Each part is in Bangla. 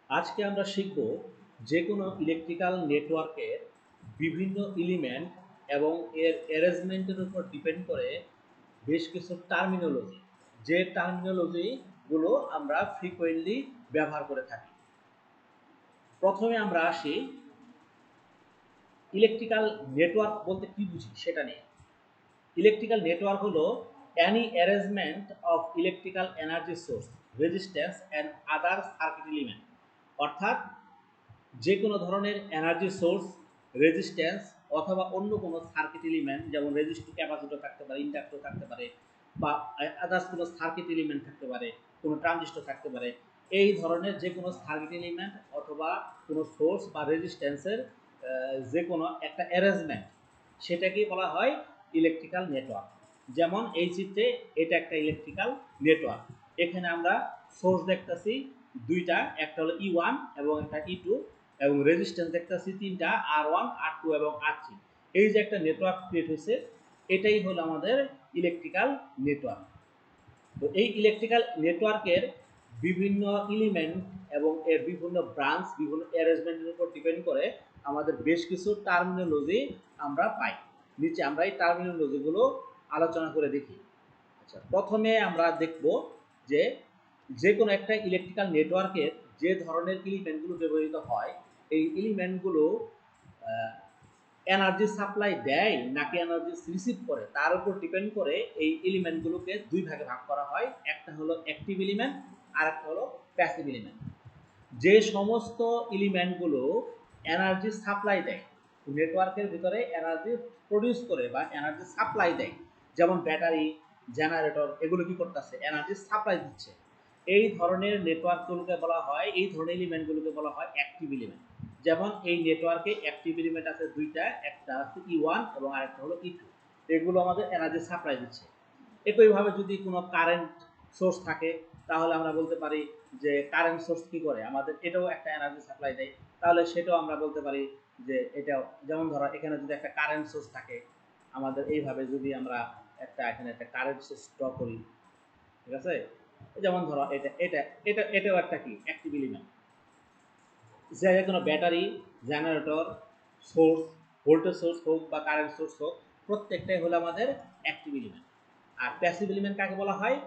আজকে আমরা শিখব যে কোনো ইলেকট্রিক্যাল নেটওয়ার্কের বিভিন্ন এলিমেন্ট এবং এর অ্যারেঞ্জমেন্টের উপর ডিপেন্ড করে বেশ কিছু টার্মিনোলজি, যে টার্মিনোলজিগুলো আমরা ফ্রিকোয়েন্টলি ব্যবহার করে থাকি। প্রথমে আমরা আসি ইলেকট্রিক্যাল নেটওয়ার্ক বলতে কি বুঝি সেটা নিয়ে। ইলেকট্রিক্যাল নেটওয়ার্ক হলো any arrangement of electrical energy source, resistance and other circuit element। অর্থাৎ যে কোনো ধরনের এনার্জি সোর্স, রেজিস্ট্যান্স অথবা অন্য কোনো সার্কিট এলিমেন্ট, যেমন রেজিস্টর, ক্যাপাসিটর থাকতে পারে, ইন্ডাক্টর থাকতে পারে, বা আদার্স কোনো সার্কিট এলিমেন্ট থাকতে পারে, কোনো ট্রানজিস্টর থাকতে পারে। এই ধরনের যে কোনো সার্কিট এলিমেন্ট অথবা কোনো সোর্স বা রেজিস্ট্যান্সের যে কোনো একটা অ্যারেঞ্জমেন্ট, সেটাকেই বলা হয় ইলেকট্রিক্যাল নেটওয়ার্ক। যেমন এই চিত্রে এটা একটা ইলেকট্রিক্যাল নেটওয়ার্ক। এখানে আমরা সোর্স দেখতেছি দুইটা, একটা হলো E1 এবং একটা E2, এবং রেজিস্ট্যান্স দেখতেছি তিনটা, R1, R2 এবং R3। এই যে একটা নেটওয়ার্ক ক্রিয়েট হয়েছে, এটাই হলো আমাদের ইলেকট্রিক্যাল নেটওয়ার্ক। তো এই ইলেকট্রিক্যাল নেটওয়ার্কের বিভিন্ন এলিমেন্ট এবং এর বিভিন্ন ব্রাঞ্চ, বিভিন্ন অ্যারেঞ্জমেন্টের উপর ডিপেন্ড করে আমাদের বেশ কিছু টার্মিনোলজি আমরা পাই। নিচে আমরা এই টার্মিনোলজিগুলো আলোচনা করে দেখি। আচ্ছা, প্রথমে আমরা দেখব যে যে কোনো একটা ইলেকট্রিক্যাল নেটওয়ার্কের যে ধরনের এলিমেন্টগুলো ব্যবহৃত হয়, এই এলিমেন্টগুলো এনার্জি সাপ্লাই দেয় নাকি এনার্জি রিসিভ করে, তার উপর ডিপেন্ড করে এই এলিমেন্টগুলোকে দুই ভাগে ভাগ করা হয়। একটা হলো অ্যাক্টিভ এলিমেন্ট আর একটা হলো প্যাসিভ এলিমেন্ট। যে সমস্ত এলিমেন্টগুলো এনার্জি সাপ্লাই দেয়, নেটওয়ার্কের ভিতরে এনার্জি প্রডিউস করে বা এনার্জি সাপ্লাই দেয়, যেমন ব্যাটারি, জেনারেটর, এগুলো কি করতেছে, এনার্জি সাপ্লাই দিচ্ছে। এই ধরনের নেটওয়ার্কগুলোকে বলা হয়, এই ধরনের এলিমেন্টগুলোকে বলা হয় অ্যাক্টিভ এলিমেন্ট। যেমন এই নেটওয়ার্কে অ্যাক্টিভ এলিমেন্ট আছে দুইটা, একটা হচ্ছে E1 এবং আরেকটা হলো E2। এগুলো আমাদের এনার্জি সাপ্লাই দিচ্ছে। একইভাবে যদি কোনো কারেন্ট সোর্স থাকে, তাহলে আমরা বলতে পারি যে কারেন্ট সোর্স কি করে, আমাদের এটাও একটা এনার্জি সাপ্লাই দেয়। তাহলে সেটাও আমরা বলতে পারি যে এটাও, যেমন ধরো এখানে যদি একটা কারেন্ট সোর্স থাকে, আমাদের এইভাবে যদি আমরা এখানে একটা কারেন্ট সোর্স ড্র করি, ঠিক আছে, যেমন ধরো এটা এটা এটা এটাও একটা কি অ্যাক্টিভ এলিমেন্ট। যে কোনো battery, generator, source, voltage source হোক বা কারেন্ট সোর্স হোক, প্রত্যেকটাই হলো আমাদের অ্যাক্টিভ এলিমেন্ট। আর প্যাসিভ এলিমেন্ট কাকে বলা হয়?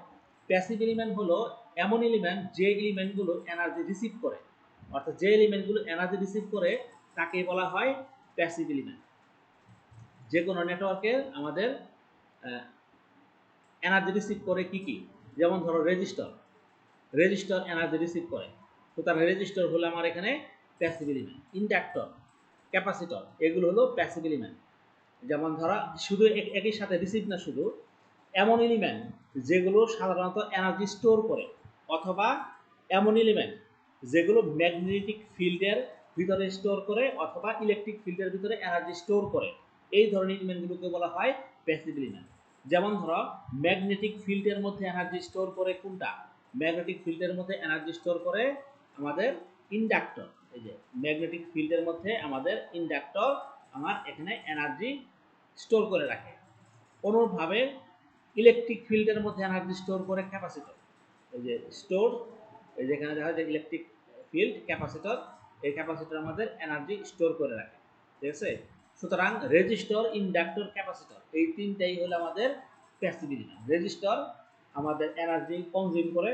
প্যাসিভ এলিমেন্ট হলো এমন এলিমেন্ট যে এলিমেন্টগুলো এনার্জি রিসিভ করে, অর্থাৎ যে এলিমেন্টগুলো এনার্জি রিসিভ করে তাকে বলা হয় প্যাসিভ এলিমেন্ট। যে কোনো নেটওয়ার্কের আমাদের এনার্জি রিসিভ করে কি কি, যেমন ধরো রেজিস্টর, রেজিস্টর এনার্জি রিসিভ করে, সুতরাং রেজিস্টর হলো আমার এখানে প্যাসিভ এলিমেন্ট। ইন্ডাক্টর, ক্যাপাসিটর, এগুলো হলো প্যাসিভ এলিমেন্ট। যেমন ধরা শুধু একই সাথে রিসিভ না, শুধু এমন এলিমেন্ট যেগুলো সাধারণত এনার্জি স্টোর করে, অথবা এমন এলিমেন্ট যেগুলো ম্যাগনেটিক ফিল্ডের ভিতরে স্টোর করে অথবা ইলেকট্রিক ফিল্ডের ভিতরে এনার্জি স্টোর করে, এই ধরনের এলিমেন্টগুলোকে বলা হয় প্যাসিভ এলিমেন্ট। যেমন ধরো ম্যাগনেটিক ফিল্ডের মধ্যে এনার্জি স্টোর করে কোনটা, ম্যাগনেটিক ফিল্ডের মধ্যে এনার্জি স্টোর করে আমাদের ইন্ডাক্টর। এই যে ম্যাগনেটিক ফিল্ডের মধ্যে আমাদের ইন্ডাক্টর আমার এখানে এনার্জি স্টোর করে রাখে। অনুরূপভাবে ইলেকট্রিক ফিল্ডের মধ্যে এনার্জি স্টোর করে ক্যাপাসিটর। এই যে স্টোর, এই যেখানে দেখা যায় ইলেকট্রিক ফিল্ড, ক্যাপাসিটর, এই ক্যাপাসিটর আমাদের এনার্জি স্টোর করে রাখে, ঠিক আছে। সুতরাং রেজিস্টর, ইন্ডাক্টর, ক্যাপাসিটর, এই তিনটাই হলো আমাদের প্যাসিভ এলিমেন্ট। রেজিস্টর আমাদের এনার্জি কনজিউম করে।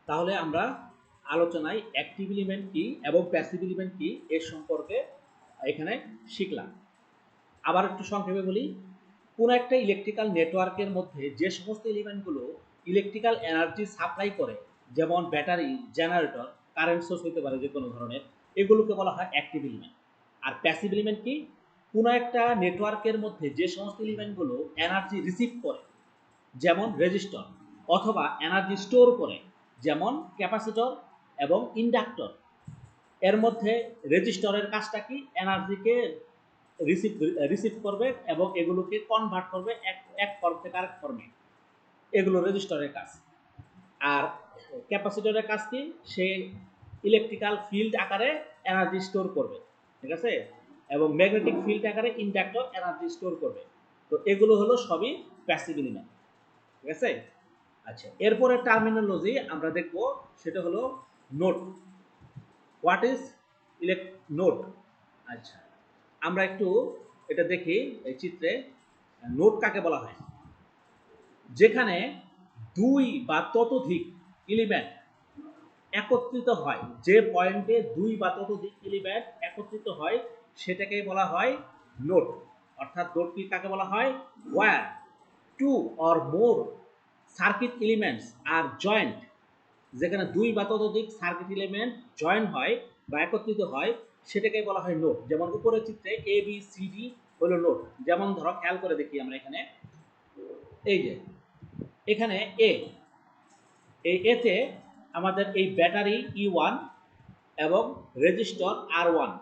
তাহলে আমরা আলোচনায় অ্যাক্টিভ এলিমেন্ট কি এবং প্যাসিভ এলিমেন্ট কি এর সম্পর্কে এখানে শিখলাম। আবার একটু সংক্ষেপে বলি, কোন একটা ইলেকট্রিক্যাল নেটওয়ার্কের মধ্যে যে সমস্ত এলিমেন্টগুলো ইলেকট্রিক্যাল এনার্জি সাপ্লাই করে, যেমন ব্যাটারি, জেনারেটর, কারেন্ট সোর্স হতে পারে যে কোনো ধরনের, এগুলোকে বলা হয় অ্যাক্টিভ এলিমেন্ট। আর প্যাসিভ এলিমেন্ট কি? কোন একটা নেটওয়ার্কের মধ্যে যে সমস্ত এলিমেন্টগুলো এনার্জি রিসিভ করে, যেমন রেজিস্টর, অথবা এনার্জি স্টোর করে, যেমন ক্যাপাসিটর এবং ইন্ডাক্টর। এর মধ্যে রেজিস্টরের কাজটা কি? এনার্জিকে রিসিভ করবে এবং এগুলোকে কনভার্ট করবে এক ফর্ম থেকে আরেক ফর্মে, এগুলো রেজিস্টরের কাজ। আর ক্যাপাসিটরের কাজ কি? সে ইলেকট্রিক্যাল ফিল্ড আকারে এনার্জি স্টোর করবে, ঠিক আছে, এবং ম্যাগনেটিক ফিল্ড আকারে ইন্ডাক্টর এনার্জি স্টোর করবে। তো এগুলো হলো সবই প্যাসিভ এলিমেন্ট, ঠিক আছে। আচ্ছা, এরপরে টার্মিনোলজি আমরা দেখব, সেটা হলো নোড। What is node? আচ্ছা, আমরা একটু এটা দেখি এই চিত্রে। নোড কাকে বলা হয়? যেখানে দুই বা ততোধিক এলিমেন্ট একত্রিত হয়, যে পয়েন্টে দুই বা ততোধিক এলিমেন্ট একত্রিত হয় সেটাকে বলা হয় নোড। অর্থাৎ নোড কি কাকে বলা হয়? Where two or more circuit elements are joint, যেখানে দুই বা ততোধিক সার্কিট এলিমেন্ট জয়েন হয় বা একত্রিত হয় সেটাকে বলা হয় নোড। যেমন উপরের চিত্রে এ বি সি ডি হলো নোড। যেমন ধরো খেয়াল করে দেখি আমরা এখানে, এই যে এখানে এই এতে আমাদের এই ব্যাটারি E1 এবং রেজিস্টর R1,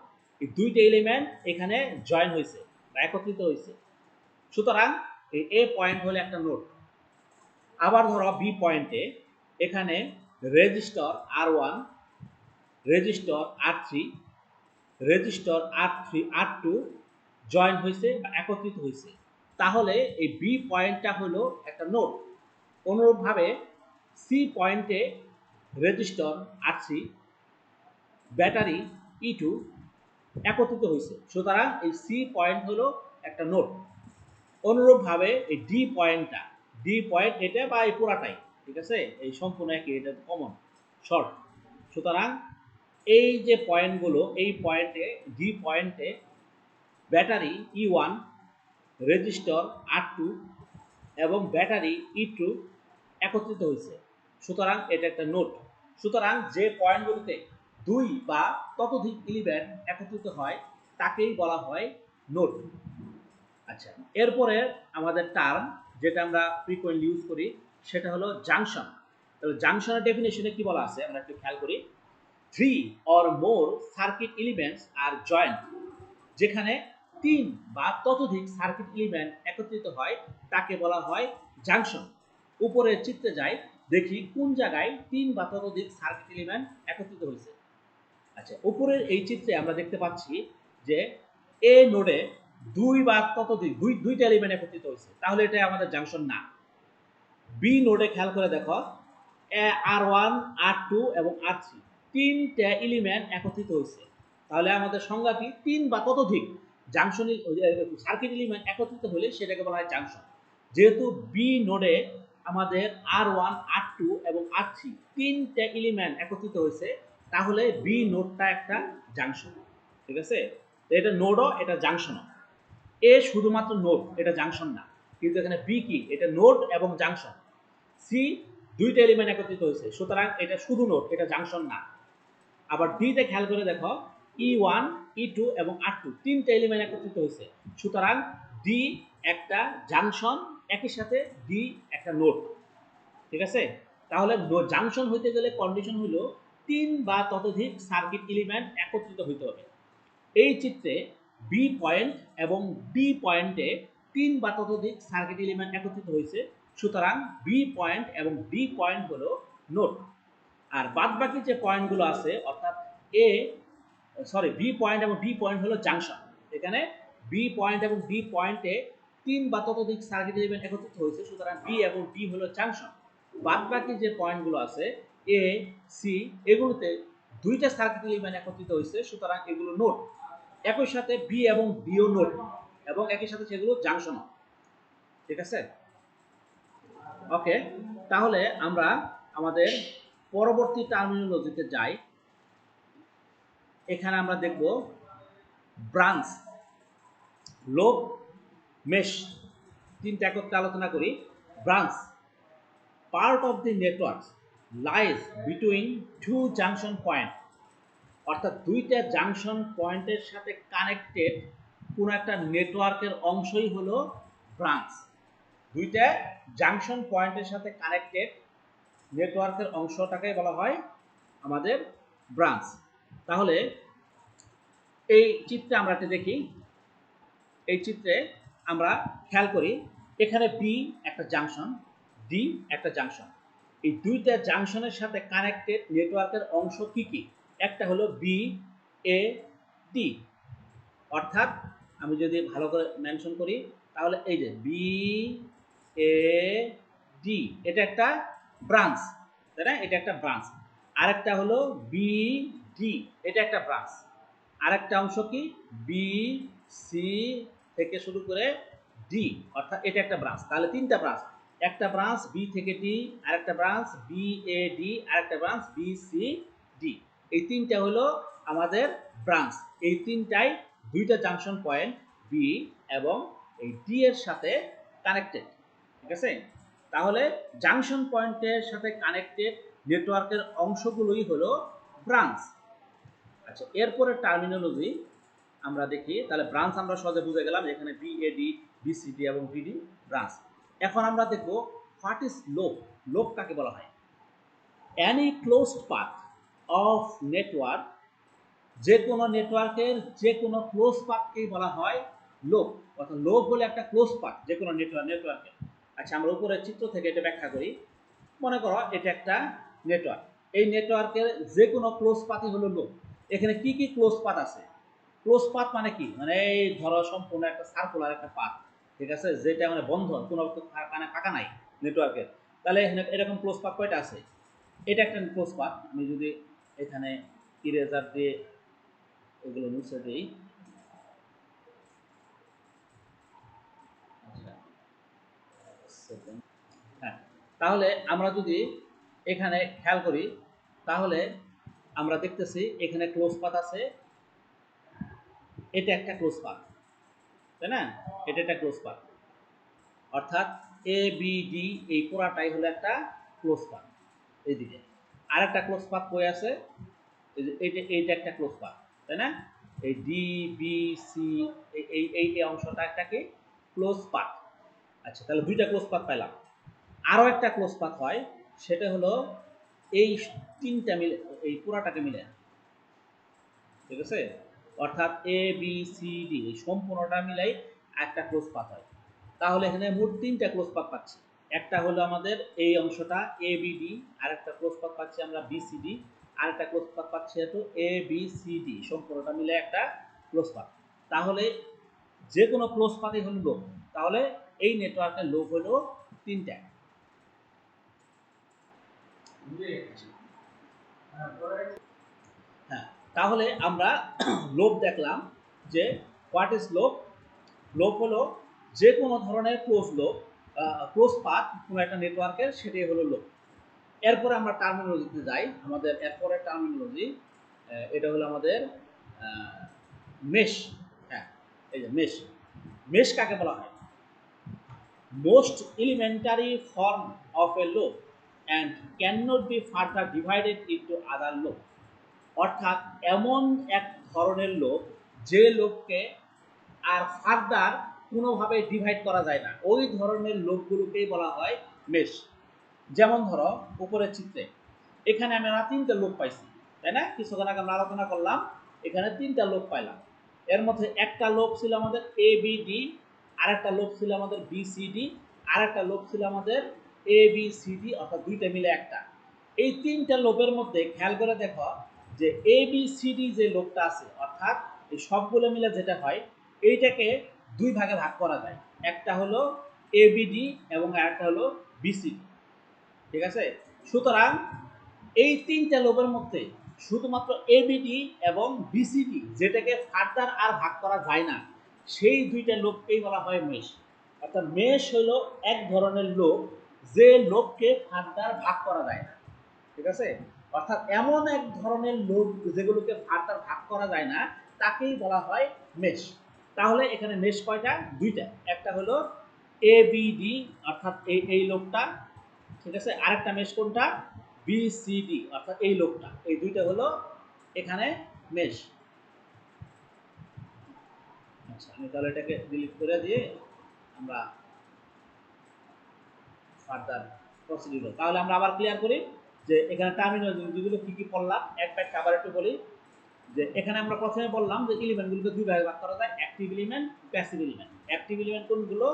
এই দুইটা এলিমেন্ট এখানে জয়েন হয়েছে বা একত্রিত হয়েছে। সুতরাং এই এ পয়েন্ট হলো একটা নোড। আবার ধরো বি পয়েন্টে এখানে resistor R1, resistor R3, resistor R2 join হয়েছে বা একত্রিত হয়েছে, তাহলে এই বি পয়েন্টটা হলো একটা নোড। অনুরূপভাবে সি পয়েন্টে রেজিস্টর R3, ব্যাটারি E2 একত্রিত হয়েছে, সুতরাং এই সি পয়েন্ট হলো একটা নোড। অনুরূপভাবে এই ডি পয়েন্ট এটা বা এই পুরাটাই, ঠিক আছে, এই সম্পূর্ণ একই, এটা কমন শর্ট। সুতরাং এই যে পয়েন্টগুলো, এই পয়েন্টে ডি পয়েন্টে ব্যাটারি E1, রেজিস্টর R2 এবং ব্যাটারি E2 একত্রিত হয়েছে, সুতরাং এটা একটা নোড। সুতরাং যে পয়েন্টগুলোতে দুই বা ততোধিক এলিমেন্ট একত্রিত হয় তাকেই বলা হয় নোড। আচ্ছা, এরপরে আমাদের টার্ম যেটা আমরা ফ্রিকোয়েন্টলি ইউজ করি সেটা হলো জাংশন। তাহলে জাংশনের ডেফিনেশনে কি বলা আছে আমরা একটু খেয়াল করি। 3 or more circuit elements are joined, যেখানে 3 বা ততোধিক সার্কিট এলিমেন্ট একত্রিত হয় তাকে বলা হয় জাংশন। উপরের চিত্রে যাই, দেখি কোন জায়গায় 3 বা ততোধিক সার্কিট এলিমেন্ট একত্রিত হয়েছে। আচ্ছা, উপরের এই চিত্রে আমরা দেখতে পাচ্ছি যে এ নোডে দুই বা ততোধিক দুইটা এলিমেন্ট একত্রিত হয়েছে, তাহলে এটা আমাদের জাংশন না। বি নোডে খেয়াল করে দেখো, R1, R2 এবং R3 তিনটা এলিমেন্ট একত্রিত হয়েছে, তাহলে আমাদের সংজ্ঞা কি? 3 বা ততোধিক জাংশন সার্কিট এলিমেন্ট একত্রিত হলে সেটাকে বলা হয় জাংশন। যেহেতু বি নোডে আমাদের R1, R2 এবং R3 তিনটা এলিমেন্ট একত্রিত হয়েছে, তাহলে বি নোডটা একটা জাংশন, ঠিক আছে। তো এটা নোডও, এটা জাংশনও। এ শুধুমাত্র নোড, এটা জাংশন না। কিন্তু এখানে বি কি? এটা নোড এবং জাংশন। সি দুইটা এলিমেন্ট একত্রিত হয়েছে, সুতরাং এটা শুধু নোড, এটা জাংশন না। আবার ডিতে খেয়াল করে দেখো, E1, E2 এবং R2 তিনটা এলিমেন্ট একত্রিত হয়েছে, সুতরাং ডি একটা জাংশন, একই সাথে ডি একটা নোড, ঠিক আছে। তাহলে জাংশন হইতে গেলে কন্ডিশন হলো 3 বা ততোধিক সার্কিট এলিমেন্ট একত্রিত হইতে হবে। এই চিত্রে বি পয়েন্ট এবং ডি পয়েন্টে 3 বা ততোধিক সার্কিট এলিমেন্ট একত্রিত হয়েছে, সুতরাং বি পয়েন্ট এবং ডি পয়েন্ট হলো নোড। আর বাদ বাকি যে পয়েন্টগুলো আছে, অর্থাৎ বি পয়েন্ট এবং ডি পয়েন্ট হলো জাংশন। এখানে বি পয়েন্ট এবং ডি পয়েন্টে 3 বা ততোধিক সার্কিট এলিমেন্ট একত্রিত হয়েছে, সুতরাং বি এবং ডি হলো জাংশন। বাদ বাকি যে পয়েন্টগুলো আছে এ, সি, এগুলোতে দুইটা সার্কিট এলিমেন্ট একত্রিত হয়েছে, সুতরাং এগুলো নোড। একই সাথে বি এবং ডিও নোড এবং একই সাথে সেগুলো জাংশন, ঠিক আছে। ওকে, তাহলে আমরা আমাদের পরবর্তী টার্মিনোলজিতে যাই। এখানে আমরা দেখব ব্রাঞ্চ, লোব, মেশ, তিনটা একত্রে আলোচনা করি। Branch, part of the network lies between two junction point, অর্থাৎ দুইটা জাংশন পয়েন্টের সাথে কানেক্টেড কোন একটা নেটওয়ার্কের অংশই হলো ব্রাঞ্চ। দুইটা জাংশন পয়েন্টের সাথে কানেক্টেড নেটওয়ার্কের অংশটাকে বলা হয় আমাদের ব্রাঞ্চ। তাহলে এই চিত্রে আমরা একটা দেখি, এই চিত্রে আমরা খেয়াল করি, এখানে বি একটা জাংশন, ডি একটা জাংশন। এই দুইটা জাংশনের সাথে কানেক্টেড নেটওয়ার্কের অংশ কি কি? একটা হলো বি এ ডি, অর্থাৎ আমি যদি ভালো করে মেনশন করি তাহলে এই যে বি এ ডি, এটা একটা ব্রাঞ্চ, তাই না? এটা একটা ব্রাঞ্চ। আরেকটা হলো বি ডি, এটা একটা ব্রাঞ্চ। আরেকটা অংশ কি বি সি থেকে শুরু করে ডি, অর্থাৎ এটা একটা ব্রাঞ্চ। তাহলে তিনটা ব্রাঞ্চ, একটা ব্রাঞ্চ বি থেকে ডি, আরেকটা ব্রাঞ্চ বি এ ডি, আরেকটা ব্রাঞ্চ বি সি ডি। এই তিনটা হলো আমাদের ব্রাঞ্চ। এই তিনটাই দুইটা জাংশন পয়েন্ট বি এবং এই ডি এর সাথে কানেক্টেড, ঠিক আছে? তাহলে জাংশন পয়েন্টের সাথে কানেক্টেড নেটওয়ার্কের অংশগুলোই হলো ব্রাঞ্চ। আচ্ছা, এরপরে টার্মিনোলজি আমরা দেখি। তাহলে ব্রাঞ্চ আমরা সহজে বুঝে গেলাম, এখানে বিএডি, বিসিডি এবং বিডি ব্রাঞ্চ। এখন আমরা দেখব হোয়াট ইজ লুপ। লুপ কাকে বলা হয়? Any closed path of network, যে কোনো নেটওয়ার্কের যে কোনো ক্লোজ পাথকেই বলা হয় লুপ। অর্থাৎ লুপ হলো একটা ক্লোজ পাথ যে কোনো নেটওয়ার্কের। আচ্ছা, আমরা উপরের চিত্র থেকে এটা ব্যাখ্যা করি। মনে করো এটা একটা নেটওয়ার্ক, এই নেটওয়ার্কের যে কোনো ক্লোজ পাথই হলো লুপ। এখানে কি কি ক্লোজ পাথ আছে? ক্লোজ পাথ মানে কি? মানে এই ধরো সম্পূর্ণ একটা সার্কুলার একটা পাথ, ঠিক আছে, যেটা মানে বন্ধ, কোনো ফাঁকা নাই নেটওয়ার্কের। তাহলে এখানে এরকম ক্লোজ পাথ কয়টা আছে? এটা একটা ক্লোজ পাথ। আমি যদি এখানে ইরেজার দিয়ে এগুলো মুছে দিই, আচ্ছা হ্যাঁ, তাহলে আমরা যদি এখানে খেয়াল করি, তাহলে আমরা দেখতেছি এখানে ক্লোজ পাথ আছে, এটা একটা ক্লোজ পাথ, তাই না? এটা একটা ক্লোজ পাথ, অর্থাৎ এ বি ডি এই পুরাটাই হলো একটা ক্লোজ পাথ। এইদিকে আরেকটা ক্লোজ পাথ কই আছে? এইটা একটা ক্লোজ পাথ, তাই না? এই ডি বি সি এই এই অংশটা একটা কি ক্লোজ পাথ। আচ্ছা, তাহলে দুইটা ক্লোজ পাথ পাইলাম। আরও একটা ক্লোজ পাথ হয়, সেটা হলো এই তিনটা মিলে, এই পুরাটাকে মিলে, ঠিক আছে? অর্থাৎ এ বি সি ডি এই সম্পূর্ণটা মিলাই একটা ক্লোজ পাথ হয়। তাহলে এখানে মোট তিনটা ক্লোজ পাথ পাচ্ছি। একটা হলো আমাদের এই অংশটা এ বি ডি, আরেকটা ক্লোজ পাথ পাচ্ছি আমরা বি সি ডি, আরেকটা ক্লোজ পাথ পাচ্ছি এত এ বি সি ডি, সম্পূর্ণটা মিলে একটা ক্লোজ পাথ। তাহলে যে কোনো ক্লোজ পাথই হলো লুপ। তাহলে এই নেটওয়ার্কের লুপ হলো তিনটা। হ্যাঁ, তাহলে আমরা লোভ দেখলাম যে হোয়াট ইজ লোভ। লোভ হলো যে কোনো ধরনের ক্লোজ পাথ কোনো একটা নেটওয়ার্কের, সেটাই হলো লোভ। এরপরে আমরা টার্মিনোলজিতে যাই। আমাদের এরপরে টার্মিনোলজি এটা হলো আমাদের মেশ। হ্যাঁ, এই যে মেশ। মেশ কাকে বলা হয়? Most elementary form of a loop and can not be further divided into other loop. অর্থাৎ এমন এক ধরনের লোভ যে লোভকে আর ফার্দার কোনোভাবে ডিভাইড করা যায় না, ওই ধরনের লোভগুলোকেই বলা হয় মেশ। যেমন ধরো উপরের চিত্রে এখানে আমরা তিনটা লোভ পাইছি, তাই না? কিছুক্ষণ আগে আমরা আলোচনা করলাম, এখানে তিনটা লোভ পাইলাম। এর মধ্যে একটা লোভ ছিল আমাদের এ বি ডি, আরেকটা লোভ ছিল আমাদের বি সি ডি, আরেকটা লোভ ছিল আমাদের এ বি সি ডি, অর্থাৎ দুইটা মিলে একটা। এই তিনটা লোভের মধ্যে খেয়াল করে দেখো যে এ বি সি ডি যে লোভটা আছে, অর্থাৎ এই সবগুলো মিলে যেটা হয়, এইটাকে দুই ভাগে ভাগ করা যায়। একটা হলো এবিডি এবং আরেকটা হলো বিসিডি, ঠিক আছে? সুতরাং এই তিনটা লোভের মধ্যে শুধুমাত্র এবিডি এবং বিসিডি যেটাকে ফার্দার আর ভাগ করা যায় না, সেই দুইটা লোভকেই বলা হয় মেশ। অর্থাৎ মেশ হলো এক ধরনের লোভ যে লোভকে ফার্দার ভাগ করা যায় না, ঠিক আছে? অর্থাৎ এমন এক ধরনের লোভ যেগুলোকে ফার্দার ভাগ করা যায় না, তাকেই বলা হয় মেশ। তাহলে এখানে মেশ কয়টা? দুইটা। একটা হলো এবিডি, অর্থাৎ এই লোভটা, ঠিক আছে? আরেকটা মেশ কোনটা? বিসিডি, অর্থাৎ এই লোভটা। এই দুইটা হলো এখানে মেশ। আচ্ছা, আমি তাহলে এটাকে ডিলিট করে দিয়ে আমরা ফার্দার প্রসিডিউর। তাহলে আমরা আবার ক্লিয়ার করি যে এখানে টার্মিনোলজিগুলো কি কি পড়লাম, এক ব্যাক আবার একটু বলি। যে এখানে আমরা প্রথমে বললাম যে এলিমেন্টগুলোকে দুই ভাগে ভাগ করা যায়, active element, passive element. Active element কোনগুলো?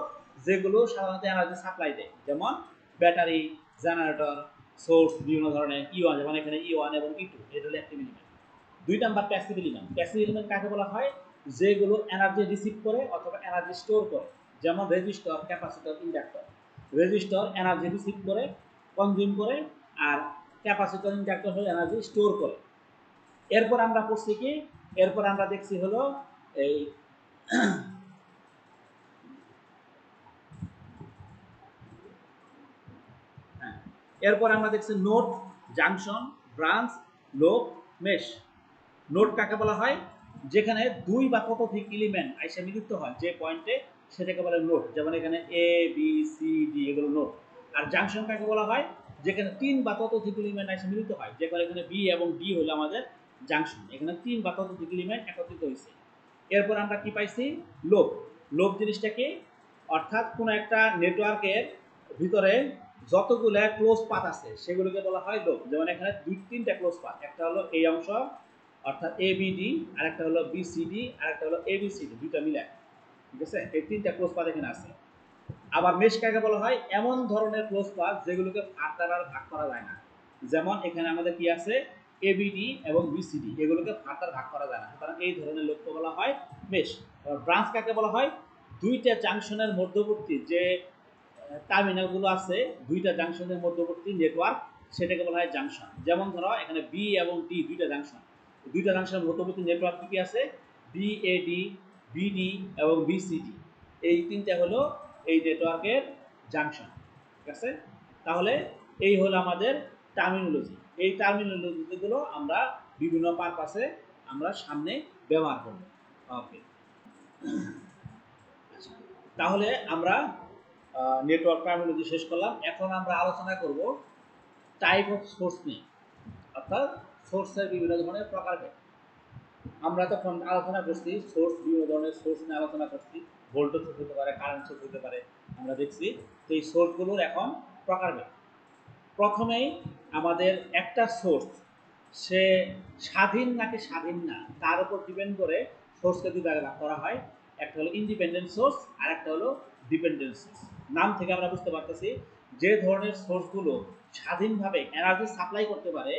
যেগুলো সাধারণত এনার্জি সাপ্লাই দেয়, যেমন ব্যাটারি, জেনারেটর, সোর্স, বিভিন্ন ধরনের ই1, যেমন এখানে ই1 এবং ই2, এটা হলো অ্যাক্টিভ এলিমেন্ট। দুই number passive element. Passive element কাকে বলা হয়? যেগুলো এনার্জি রিসিভ করে অথবা এনার্জি স্টোর করে, যেমন resistor, capacitor, inductor. Resistor energy receive করে, কনজিউম করে, আর ক্যাপাসিটর ইন্ডাক্টর হলো এনার্জি স্টোর করে। এরপর আমরা করছি কি, এরপর আমরা দেখছি হলো এই এরপর আমরা দেখছি নোড, জাংশন, ব্রাঞ্চ, লোপ, মেশ। নোড কাকে বলা হয়? যেখানে দুই বা ততোধিক এলিমেন্ট আইসা মিলিত হয় যে পয়েন্টে, সেটাকে বলে নোড। যেমন এখানে এ বি সি ডি এগুলো নোড। আর জাংশন কাকে বলা হয়? যেখানে তিন বা ততোধিক এলিমেন্ট আইসা মিলিত হয়, যেখানে এখানে বি এবং ডি হলো আমাদের জাংশন। এখানে তিন বা ততোধিক এলিমেন্ট একত্রিত হয়েছে। এরপর আমরা কি পাইছি? লোপ। লোপ জিনিসটা কি? অর্থাৎ কোনো একটা নেটওয়ার্কের ভিতরে যতগুলো ক্লোজ পাথ আছে সেগুলোকে বলা হয় লোপ। যেমন এখানে তিনটা ক্লোজ পাথ, একটা হলো এই অংশ অর্থাৎ এবিডি, আর একটা হলো বিসিডি, আর একটা হলো এবিসিডি, দুইটা মিলে, ঠিক আছে? এই তিনটা ক্লোজ পাথ এখানে আছে। আবার মেশ কাকে বলা হয়? এমন ধরনের ক্লোজ পাথ যেগুলোকে ফার্দার আর ভাগ করা যায় না। যেমন এখানে আমাদের কি আছে? এবিডি এবং বিসিডি, এগুলোকে ফার্দার ভাগ করা যায় না, সুতরাং এই ধরনের লোককে বলা হয় মেশ। ব্রাঞ্চ কাকে বলা হয়? দুইটা জাংশনের মধ্যবর্তী যে টার্মিনালগুলো আছে, দুইটা জাংশনের মধ্যবর্তী নেটওয়ার্ক, সেটাকে বলা হয় জাংশন। যেমন ধরো এখানে বি এবং ডি দুইটা জাংশন, দুইটা জাংশনের মধ্যবর্তী নেটওয়ার্ক কি আছে? বিএডি, বিডি এবং বিসিডি, এই তিনটা হলো এই নেটওয়ার্কের জাংশন, ঠিক আছে? তাহলে এই হলো আমাদের টার্মিনোলজি। এই টার্মিনোলজিগুলো আমরা বিভিন্ন পারপাসে আমরা সামনে ব্যবহার করব। ওকে, তাহলে আমরা নেটওয়ার্ক টার্মিনোলজি শেষ করলাম। এখন আমরা আলোচনা করব টাইপ অফ সোর্স নিয়ে, অর্থাৎ সোর্সের বিভিন্ন ধরনের প্রকারভেদ। আমরা তখন আলোচনা করছি সোর্স, বিভিন্ন ধরনের সোর্স নিয়ে আলোচনা করছি, ভোল্টেজ সোর্স হতে পারে, কারেন্ট সোর্স হতে পারে, আমরা দেখছি। তো এই সোর্সগুলোর এখন প্রকারভেদ। প্রথমেই আমাদের একটা সোর্স সে স্বাধীন নাকি স্বাধীন না তার উপর ডিপেন্ড করে সোর্সকে দুই ভাগে ভাগ করা হয়। একটা হলো ইন্ডিপেন্ডেন্ট সোর্স, আর একটা হলো ডিপেন্ডেন্ট সোর্স। নাম থেকে আমরা বুঝতে পারতেছি যে ধরনের সোর্সগুলো স্বাধীনভাবে এনার্জি সাপ্লাই করতে পারে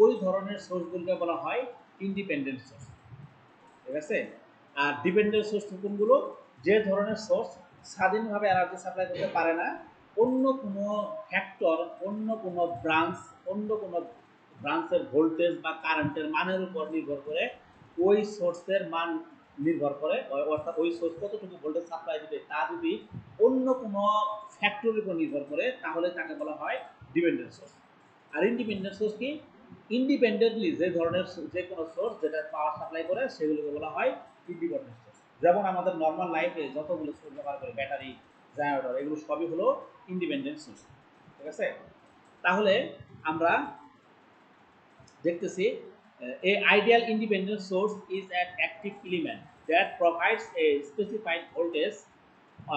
ওই ধরনের সোর্সগুলোকে বলা হয় ইন্ডিপেন্ডেন্ট সোর্স, ঠিক আছে? আর ডিপেন্ডেন্ট সোর্স কোনগুলো? যে ধরনের সোর্স স্বাধীনভাবে এনার্জি সাপ্লাই করতে পারে না, অন্য কোনো ফ্যাক্টর, অন্য কোনো ব্রাঞ্চ, অন্য কোনো ব্রাঞ্চের ভোল্টেজ বা কারেন্টের মানের উপর নির্ভর করে ওই সোর্সের মান নির্ভর করে, অর্থাৎ ওই সোর্স কতটুকু ভোল্টেজ সাপ্লাই দিবে তা যদি অন্য কোনো ফ্যাক্টরের উপর নির্ভর করে, তাহলে তাকে বলা হয় ডিপেন্ডেন্ট সোর্স। আর ইন্ডিপেন্ডেন্ট সোর্স কি? ইন্ডিপেন্ডেন্টলি যে ধরনের যে কোনো সোর্স যেটা পাওয়ার সাপ্লাই করে সেগুলোকে বলা হয় ইন্ডিপেন্ডেন্ট সোর্স। যেমন আমাদের নর্মাল লাইফে যতগুলো সোর্স ব্যবহার করে, ব্যাটারি, জেনারেটর, এগুলো সবই হলো ইন্ডিপেন্ডেন্ট সোর্স, ঠিক আছে? তাহলে আমরা দেখতেছি a ideal independent source is an active element that provides a specified voltage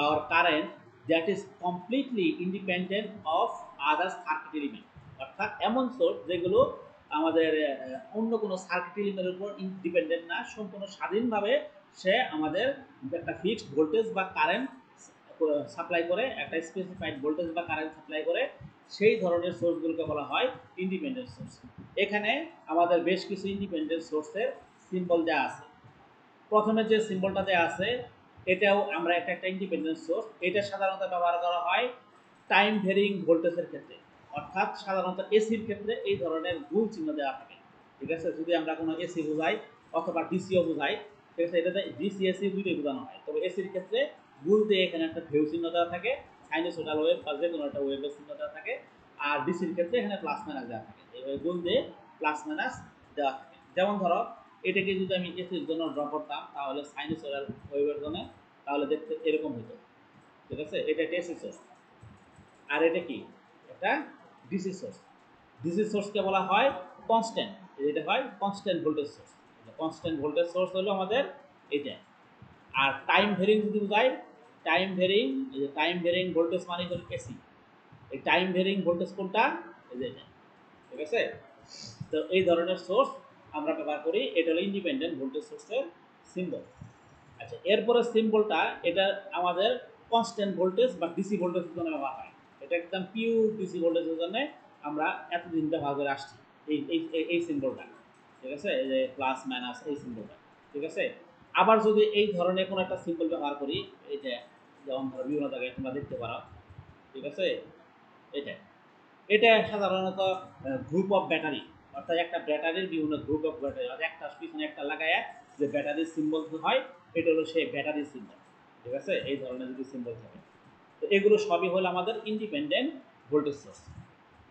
or current that is completely independent of other circuit element। অর্থাৎ এমন সোর্স যেগুলো আমাদের অন্য কোনো সার্কিট এলিমেন্টের উপর ডিপেন্ডেন্ট না, সম্পূর্ণ স্বাধীনভাবে সে আমাদের একটা ফিক্সড ভোল্টেজ বা কারেন্ট সাপ্লাই করে, একটা স্পেসিফাইড ভোল্টেজ বা কারেন্ট সাপ্লাই করে, সেই ধরনের সোর্সগুলোকে বলা হয় ইন্ডিপেন্ডেন্ট সোর্স। এখানে আমাদের বেশ কিছু ইন্ডিপেন্ডেন্ট সোর্সের সিম্বল দেওয়া আছে। প্রথমে যে সিম্বলটা দেওয়া আছে এটাও আমরা একটা ইন্ডিপেন্ডেন্ট সোর্স। এটা সাধারণত ব্যবহার করা হয় টাইম ভেরিং ভোল্টেজের ক্ষেত্রে, অর্থাৎ সাধারণত এসির ক্ষেত্রে এই ধরনের গুণ চিহ্ন দেওয়া থাকে, ঠিক আছে? যদি আমরা কোনো এসি বোঝাই অথবা ডিসিও বোঝাই, ঠিক আছে, এটাতে ডিসি এসি দুইটাই বোঝানো হয়। তবে এসির ক্ষেত্রে গুণ দিয়ে এখানে একটা ঢেউ চিহ্ন দেওয়া থাকে, সাইনোসয়েডাল ওয়েভ বা যে কোনো একটা ওয়েভের চিহ্ন দেওয়া থাকে। আর ডিসির ক্ষেত্রে এখানে প্লাস মাইনাস দেওয়া থাকে, এইভাবে গুণ দিয়ে প্লাস মাইনাস দেওয়া থাকে। যেমন ধরো এটাকে যদি আমি এসির জন্য ড্র করতাম তাহলে সাইনোসয়েডাল ওয়েভের জন্য, তাহলে দেখতে এরকম হতো, ঠিক আছে? এটা একটা এসি সোর্স। আর এটা কি? এটা ডিসি সোর্স। ডিসি সোর্সকে বলা হয় কনস্ট্যান্ট, এটা হয় constant voltage source. Constant voltage source হলো আমাদের এটা। আর টাইম ভেরিং যদি বোঝাই, টাইম ভেরিং, এই যে টাইম ভেরিং ভোল্টেজ মানে হলো এসি। এই টাইম ভেরিং ভোল্টেজ কোনটা? এই যে এটা, ঠিক আছে? তো এই ধরনের সোর্স আমরা ব্যবহার করি, এটা হলো ইন্ডিপেন্ডেন্ট ভোল্টেজ সোর্সের সিম্বল। আচ্ছা, এরপরে সিম্বলটা এটা আমাদের কনস্ট্যান্ট ভোল্টেজ বা ডিসি ভোল্টেজের জন্য ব্যবহার হয়। এটা একদম পিওর ডিসি ভোল্টেজের জন্য আমরা এতদিন ব্যবহার করে আসছি এই এই এই সিম্বলটা, ঠিক আছে? এই যে প্লাস মাইনাস এই সিম্বলটা, ঠিক আছে? আবার যদি এই ধরনের কোনো একটা সিম্বল ব্যবহার করি, এই যে যেমন ধরো বিভিন্ন জায়গায় তোমরা দেখতে পারো, ঠিক আছে? এটা এটা সাধারণত গ্রুপ অফ ব্যাটারি, অর্থাৎ একটা ব্যাটারির বিভিন্ন গ্রুপ অফ ব্যাটারি, একটা পিছনে একটা লাগায় যে ব্যাটারির সিম্বল হয়, এটা হলো সেই ব্যাটারির সিম্বল। ঠিক আছে, এই ধরনের যদি সিম্বল থাকে, তো এগুলো সবই হলো আমাদের ইন্ডিপেন্ডেন্ট ভোল্টেজ সোর্স।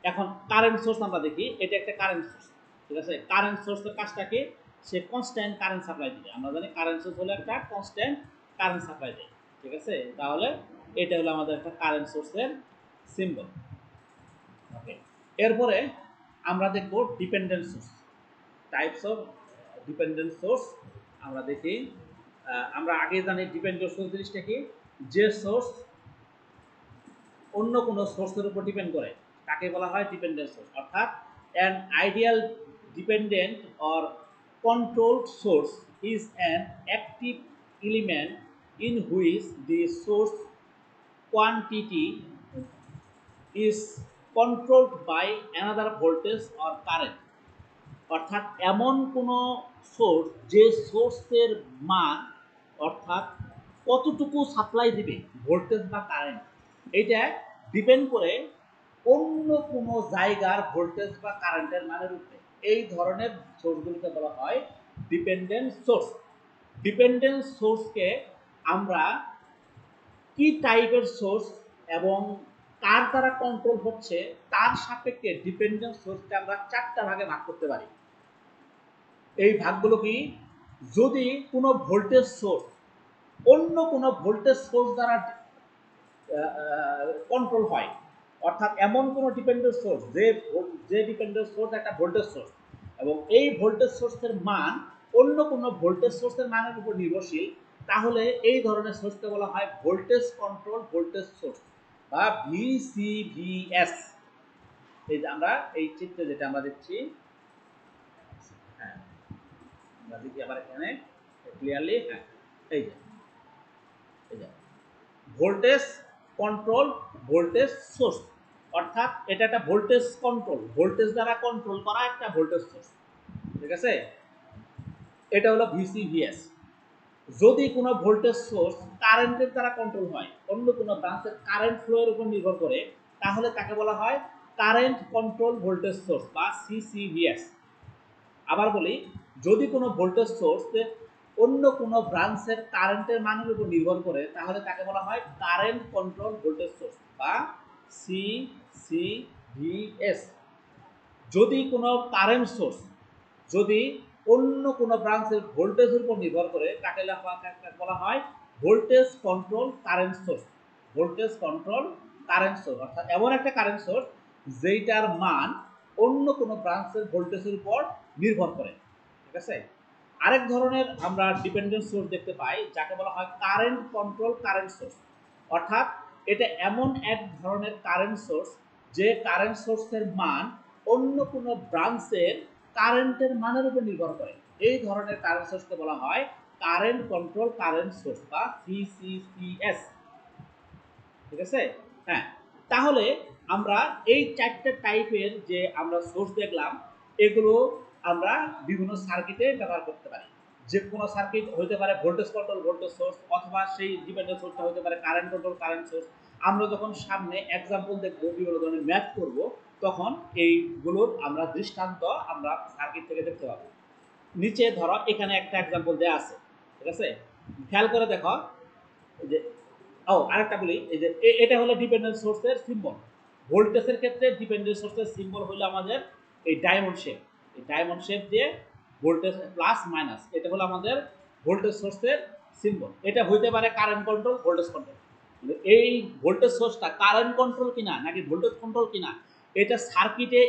এখন কারেন্ট সোর্স আমরা দেখি, এটা একটা কারেন্ট সোর্স। ঠিক আছে, কারেন্ট সোর্সের কাজটা কি? সে কনস্ট্যান্ট কারেন্ট সাপ্লাই দিবে। আমরা জানি কারেন্ট সোর্স হলো একটা কনস্ট্যান্ট কারেন্ট সাপ্লাই দেয়। ঠিক আছে, তাহলে এটা হলো আমাদের একটা কারেন্ট সোর্সের সিম্বল। ওকে, এরপরে আমরা দেখব dependent source, types of dependent source. আমরা দেখি, আমরা আগে জানি ডিপেন্ডেন্ট সোর্স জিনিসটা কি, যে সোর্স অন্য কোনো সোর্সের উপর ডিপেন্ড করে তাকে বলা হয় ডিপেন্ডেন্ট সোর্স। অর্থাৎ an ideal dependent or controlled source is an active element in which the source quantity is controlled by another voltage or current। অর্থাৎ এমন কোনো সোর্স, যে সোর্সের মান অর্থাৎ কতটুকু সাপ্লাই দিবে ভোল্টেজ বা কারেন্ট, এটা ডিপেন্ড করে অন্য কোনো জায়গার ভোল্টেজ বা কারেন্টের মানের উপরে। এই ধরনের সোর্সগুলোকে বলা হয় ডিপেন্ডেন্ট সোর্স। ডিপেন্ডেন্ট সোর্সকে আমরা কি টাইপের সোর্স এবং কার দ্বারা কন্ট্রোল হচ্ছে তার সাপেক্ষে ডিপেন্ডেন্ট সোর্সকে আমরা চারটা ভাগে ভাগ করতে পারি। এই ভাগগুলো কি? যদি কোনো ভোল্টেজ সোর্স অন্য কোনো ভোল্টেজ সোর্স দ্বারা কন্ট্রোল হয়, অর্থাৎ এমন কোনো ডিপেন্ডেন্ট সোর্স, যে ডিপেন্ডেন্ট সোর্স একটা ভোল্টেজ সোর্স এবং এই ভোল্টেজ সোর্সের মান অন্য কোনো ভোল্টেজ সোর্সের মানের উপর নির্ভরশীল, তাহলে এই ধরনের সোর্সকে বলা হয় ভোল্টেজ কন্ট্রোল ভোল্টেজ সোর্স বা ভিসিভিএস। এই যে আমরা এই চিত্রে যেটা আমরা দেখছি, হ্যাঁ আমরা দেখি আবার এখানে ক্লিয়ারলি, হ্যাঁ এই যে ভোল্টেজ কন্ট্রোল ভোল্টেজ সোর্স, অর্থাৎ এটা একটা ভোল্টেজ কন্ট্রোল, ভোল্টেজ দ্বারা কন্ট্রোল করা একটা ভোল্টেজ সোর্স। ঠিক আছে, এটা হলো ভিসিভিএস। যদি কোনো ভোল্টেজ সোর্স কারেন্টের দ্বারা কন্ট্রোল হয়, অন্য কোনো ব্রাঞ্চের কারেন্ট ফ্লো এর উপর নির্ভর করে, তাহলে তাকে বলা হয় কারেন্ট কন্ট্রোল ভোল্টেজ সোর্স বা সিসিভিএস। আবার বলি, যদি কোনো ভোল্টেজ সোর্স অন্য কোনো ব্রাঞ্চের কারেন্টের মানের উপর নির্ভর করে, তাহলে তাকে বলা হয় কারেন্ট কন্ট্রোল ভোল্টেজ সোর্স বা সিসিভিএস। যদি কোনো কারেন্ট সোর্স যদি অন্য কোনো ব্রাঞ্চের ভোল্টেজের উপর নির্ভর করে, তাকে বলা হয় voltage control current source. Voltage control current source অর্থাৎ এমন একটা কারেন্ট সোর্স যেটার মান অন্য কোনো ব্রাঞ্চের ভোল্টেজের উপর নির্ভর করে। ঠিক আছে, আরেক ধরনের আমরা ডিপেন্ডেন্ট সোর্স দেখতে পাই যাকে বলা হয় কারেন্ট কন্ট্রোল কারেন্ট সোর্স। অর্থাৎ এটা এমন এক ধরনের কারেন্ট সোর্স যে কারেন্ট সোর্সের মান অন্য কোনো ব্রাঞ্চের কারেন্টের মানের উপর নির্ভর করে। এই ধরনের কারেন্ট সোর্সকে বলা হয় কারেন্ট কন্ট্রোল কারেন্ট সোর্স বা সিসিসিএস। ঠিক আছে, হ্যাঁ তাহলে আমরা এই চারটে টাইপের যে আমরা সোর্স দেখলাম, এগুলো আমরা বিভিন্ন সার্কিটে ব্যবহার করতে পারি। যে কোনো সার্কিট হতে পারে ভোল্টেজ কন্ট্রোল ভোল্টেজ সোর্স, অথবা সেই ডিপেন্ডেন্ট সোর্সটা হতে পারে কারেন্ট কন্ট্রোল কারেন্ট সোর্স। আমরা যখন সামনে এক্সাম্পল দেখবো, বিভিন্ন ধরনের ম্যাথ করব, তখন এইগুলোর আমরা দৃষ্টান্ত আমরা সার্কিট থেকে দেখতে পাবো। নিচে ধরো এখানে একটা এক্সাম্পল দেওয়া আছে। ঠিক আছে, খেয়াল করে দেখো যে, আরেকটা বলি, এই যে এটা হলো ডিপেন্ডেন্ট সোর্সের সিম্বল। ভোল্টেজের ক্ষেত্রে ডিপেন্ডেন্ট সোর্সের সিম্বল হলো আমাদের এই ডায়মন্ড শেপ। এই ডায়মন্ড শেপ দিয়ে ভোল্টেজ প্লাস মাইনাস, এটা হলো আমাদের ভোল্টেজ সোর্সের সিম্বল। এটা হইতে পারে কারেন্ট কন্ট্রোল ভোল্টেজ কন্ট্রোল। এই ভোল্টেজ সোর্সটা কারেন্ট কন্ট্রোল কিনা নাকি ভোল্টেজ কন্ট্রোল কিনা, এটা সার্কিটে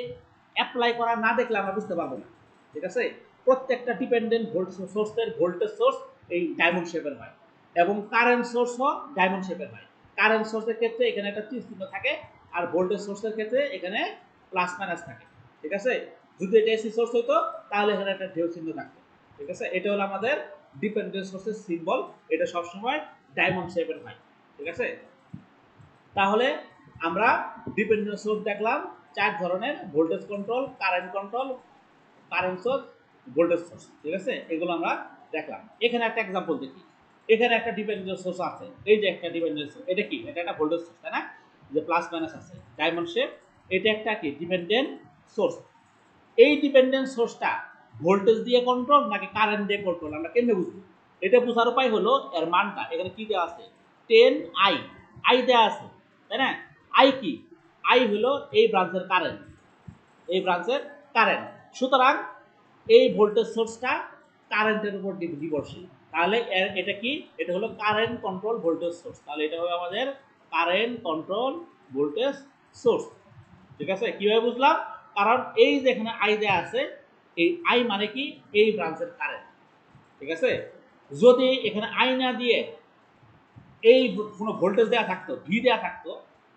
অ্যাপ্লাই করা না দেখলে আমরা বুঝতে পারবো না। ঠিক আছে, প্রত্যেকটা ডিপেন্ডেন্ট সোর্সের ভোল্টেজ সোর্স এই ডায়মন্ড শেপের হয় এবং কারেন্ট সোর্সও ডায়মন্ড শেপের হয়। কারেন্ট সোর্সের ক্ষেত্রে এখানে একটা তীর চিহ্ন থাকে, আর ভোল্টেজ সোর্সের ক্ষেত্রে এখানে প্লাস মাইনাস থাকে। ঠিক আছে, যদি এটা এসি সোর্স হতো তাহলে এখানে একটা ঢেউ চিহ্ন থাকতো। ঠিক আছে, এটা হলো আমাদের ডিপেন্ডেন্ট সোর্সের সিম্বল, এটা সবসময় ডায়মন্ড শেপের হয়। ঠিক আছে, তাহলে আমরা ডিপেন্ডেন্ট সোর্স দেখলাম চার ধরনের: voltage control, current control, current source, voltage source. ঠিক আছে, এগুলো আমরা দেখলাম। এখানে একটা এক্সাম্পল দেখি, এখানে একটা ডিপেন্ডেন্ট সোর্স আছে, এই যে একটা ডিপেন্ডেন্ট সোর্স, এটা কি? এটা একটা ভোল্টেজ সোর্স, তাই না? যে প্লাস মাইনাস আছে, ডায়মন্ড শেপ, এটা একটা কি ডিপেন্ডেন্ট সোর্স। এই ডিপেন্ডেন্ট সোর্সটা ভোল্টেজ দিয়ে কন্ট্রোল নাকি কারেন্ট দিয়ে কন্ট্রোল আমরা কেমনে বুঝবো? এটা বোঝার উপায় হলো এর মানটা এখানে কি দেওয়া আছে 10i, আই দেওয়া আছে তাই না? আই কি? আই হলো এই ব্রাঞ্চের কারেন্ট, এই ব্রাঞ্চের কারেন্ট। সুতরাং এই ভোল্টেজ সোর্সটা কারেন্টের উপর নির্ভরশীল। তাহলে এটা কি? এটা হলো কারেন্ট কন্ট্রোল ভোল্টেজ সোর্স। তাহলে এটা হবে আমাদের কারেন্ট কন্ট্রোল ভোল্টেজ সোর্স। ঠিক আছে? কিভাবে বুঝলাম? কারণ এই যে এখানে আই দেয়া আছে, এই আই মানে কি? এই ব্রাঞ্চের কারেন্ট। ঠিক আছে? যদি এখানে আই না দিয়ে এই কোনো ভোল্টেজ দেওয়া থাকতো, ভি দেওয়া থাকতো,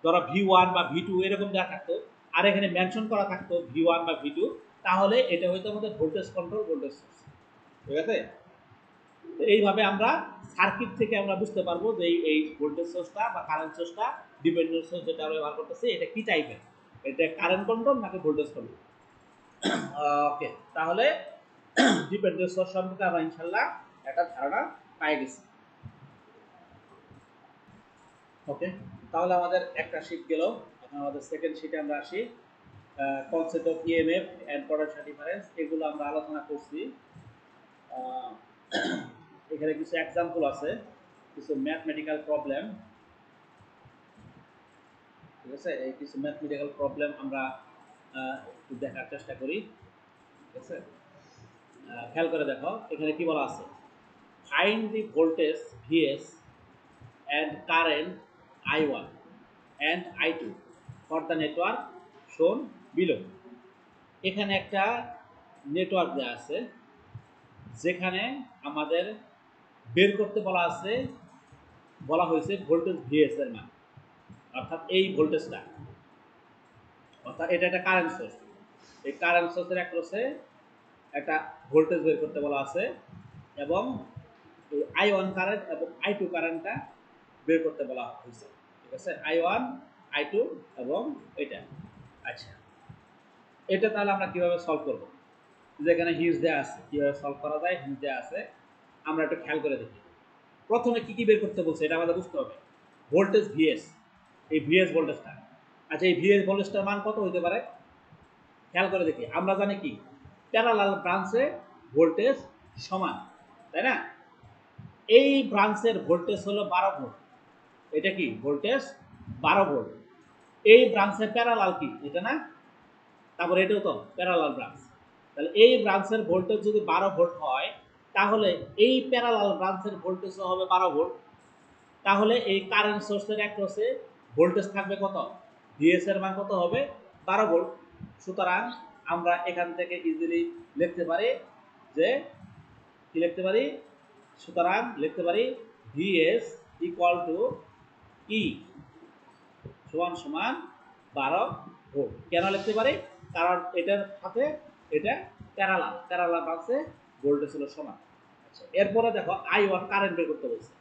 ধরো ভি1 বা ভি2 এরকম দেওয়া থাকতো, আর এখানে মেনশন করা থাকতো ভি1 বা ভি2, তাহলে এটা হয়তো আমাদের ভোল্টেজ কন্ট্রোল ভোল্টেজ সোর্স। ঠিক আছে? এইভাবে আমরা সার্কিট থেকে আমরা বুঝতে পারবো যে এই ভোল্টেজ সোর্সটা বা কারেন্ট সোর্সটা, ডিপেন্ডেন্ট সোর্স যেটা আমরা ব্যবহার করতেছি, এটা কি টাইপের, এটা কারেন্ট কন্ট্রোল নাকি ভোল্টেজ কন্ট্রোল। ওকে, তাহলে ডিপেন্ডেন্ট সোর্স সম্পর্কে আমরা ইনশাল্লাহ একটা ধারণা পাই গেছি। ওকে, তাহলে আমাদের একটা শীট গেল। এখন আমাদের সেকেন্ড শীটে আমরা আসি। Concept of EMF and potential difference, এগুলো আমরা আলোচনা করছি। এখানে কিছু এক্সাম্পল আছে, কিছু ম্যাথমেটিক্যাল প্রবলেম। ঠিক আছে? এই কিছু ম্যাথমেটিক্যাল প্রবলেম আমরা একটু দেখার চেষ্টা করি। ঠিক আছে? খেয়াল করে দেখো এখানে কি বলা আছে, find the voltage VS and current I1 and I2 for the network shown below। এখানে একটা নেটওয়ার্ক দেওয়া আছে যেখানে আমাদের বের করতে বলা হয়েছে ভোল্টেজ ভিএস এর মান, অর্থাৎ এই ভোল্টেজটা, অর্থাৎ এটা একটা কারেন্ট সোর্স। এই কারেন্ট সোর্সের অ্যাক্রসে একটা ভোল্টেজ বের করতে বলা আছে, এবং এই I1 কারেন্ট এবং I2 কারেন্টটা বের করতে বলা হয়েছে। ঠিক আছে? I1 I2 এবং এটা। আচ্ছা, এটা তাহলে আমরা কিভাবে সলভ করব? যেখানে হিউজ দেওয়া আছে, কিভাবে সলভ করা যায় হিউজ দেওয়া আছে, আমরা একটু খেয়াল করে দেখি। প্রথমে কি কি বের করতে বলছে এটা আমাদের বুঝতে হবে। ভোল্টেজ ভিএস, এই ভিএস ভোল্টেজটা। আচ্ছা, এই ভিএস ভোল্টেজটার মান কত হতে পারে? খেয়াল করে দেখি। আমরা জানি কি প্যারালাল ব্রাঞ্চে ভোল্টেজ সমান, তাই না? এই ব্রাঞ্চের ভোল্টেজ হলো 12 ভোল্ট। এটা কি ভোল্টেজ 12 ভোল্ট। এই ব্রাঞ্চের প্যারালাল কি এটা না? তারপর এটাও তো প্যারালাল ব্রাঞ্চ। তাহলে এই ব্রাঞ্চের ভোল্টেজ যদি 12 ভোল্ট হয়, তাহলে এই প্যারালাল ব্রাঞ্চের ভোল্টেজও হবে 12 ভোল্ট। তাহলে এই কারেন্ট সোর্সের অ্যাক্রসে ভোল্টেজ থাকবে কত? ভিএস এর মান কত হবে? 12 ভোল্ট। সুতরাং আমরা এখান থেকে ইজিলি লিখতে পারি যে কি লিখতে পারি? সুতরাং লিখতে পারি ভিএস ইকুয়াল টু ই সমান সমান 12 ভোল্ট। কেন লিখতে পারি? কারণ এটার সাথে এটা প্যারালাল ব্রাঞ্চে ভোল্টেজ হলো সমান। আচ্ছা, এরপরে দেখো I1 কারেন্ট বের করতে বলছে,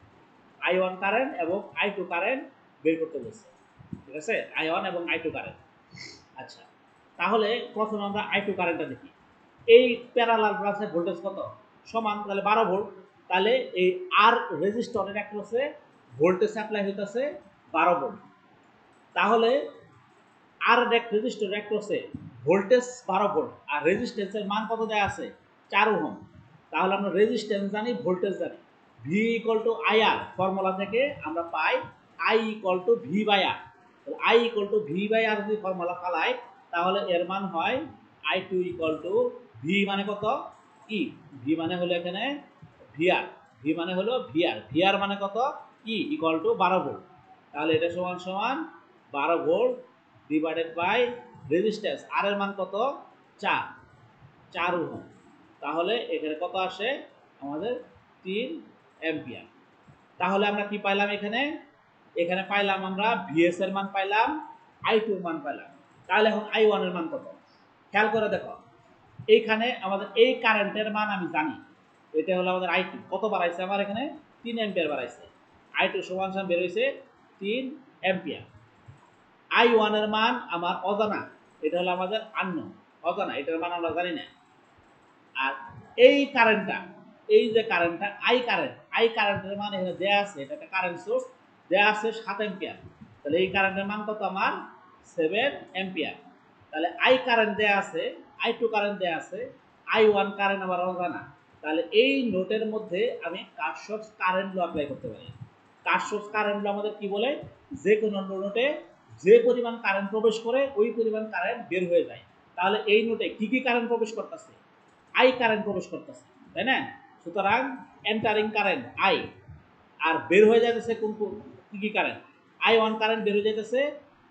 I1 কারেন্ট এবং I2 কারেন্ট বের করতে বলছে। ঠিক আছে? I1 এবং I2 কারেন্ট। আচ্ছা, তাহলে প্রথমে আমরা I2 কারেন্টটা দেখি। এই প্যারালাল ব্রাঞ্চের ভোল্টেজ কত? সমান, তাহলে 12 ভোল্ট। তাহলে এই আর রেজিস্টরের অ্যাক্রসে ভোল্টেজ সাপ্লাই হইতেছে 12 ভোল্ট। তাহলে আর রেজিস্টরের অ্যাক্রসে ভোল্টেজ 12 ভোল্ট আর রেজিস্ট্যান্সের মান কত দেয়া আছে? 4 ওহম। তাহলে আমরা রেজিস্ট্যান্স জানি, ভোল্টেজ জানি। V equal to IR formula থেকে আমরা পাই I equal to V by R. তাহলে I equal to V by R যদি ফর্মুলা ফালাই, তাহলে এর মান হয় I two equal to V মানে কত? ই। ভি মানে হলো এখানে ভিআর, ভি মানে হলো ভিআর, ভিআর মানে কত? E equal to 12 volt. তাহলে এটা সমান সমান 12 ভোল্ট ডিভাইডেড বাই রেজিস্ট্যান্স, আর এর মান কত? 4 ওহম। তাহলে এখানে কত আসে আমাদের? 3 অ্যাম্পিয়ার। তাহলে আমরা কি পাইলাম এখানে? এখানে পাইলাম আমরা ভিএস এর মান পাইলাম, I2 এর মান পাইলাম। তাহলে এখন I1 এর মান কত? খেয়াল করে দেখো, এইখানে আমাদের এই কারেন্টের মান আমি জানি, এটা হলো আমাদের I2। কত বাড়াইছে আমার এখানে? 3 অ্যাম্পিয়ার বাড়াইছে। I2 সমান সমান বের হইছে 3 অ্যাম্পিয়ার। I1 এর মান আমার অজানা, এটা হলো আমাদের আননোন, অজানা, এটার মান আমরা জানি না। আর এই কারেন্টটা, এই যে কারেন্টটা আই কারেন্টের মান এখানে দেয়া আছে, এটা একটা কারেন্ট সোর্স দেয়া আছে 7 অ্যাম্পিয়ার। তাহলে এই কারেন্টের মান কত আমার? 7 অ্যাম্পিয়ার। তাহলে আই কারেন্ট দেয়া আছে, I2 কারেন্ট দেয়া আছে, I1 কারেন্ট আমার অজানা। তাহলে এই নোটের মধ্যে আমি কারশফস কারেন্ট ল অ্যাপ্লাই করতে পারি। কারশফস কারেন্ট ল আমাদের কি বলে, যে কোনো নোটে যে পরিমাণ কারেন্ট প্রবেশ করে ওই পরিমাণ কারেন্ট বের হয়ে যায়। তাহলে এই নোটে কি কি কারেন্ট প্রবেশ করতেছে, আই কারেন্ট প্রবেশ করতেছে, তাই না? সুতরাং এন্টারিং কারেন্ট আই, আর বের হয়ে যাইতেছে কোন কি কি কারেন্ট, I1 কারেন্ট বের হয়ে যাইতেছে,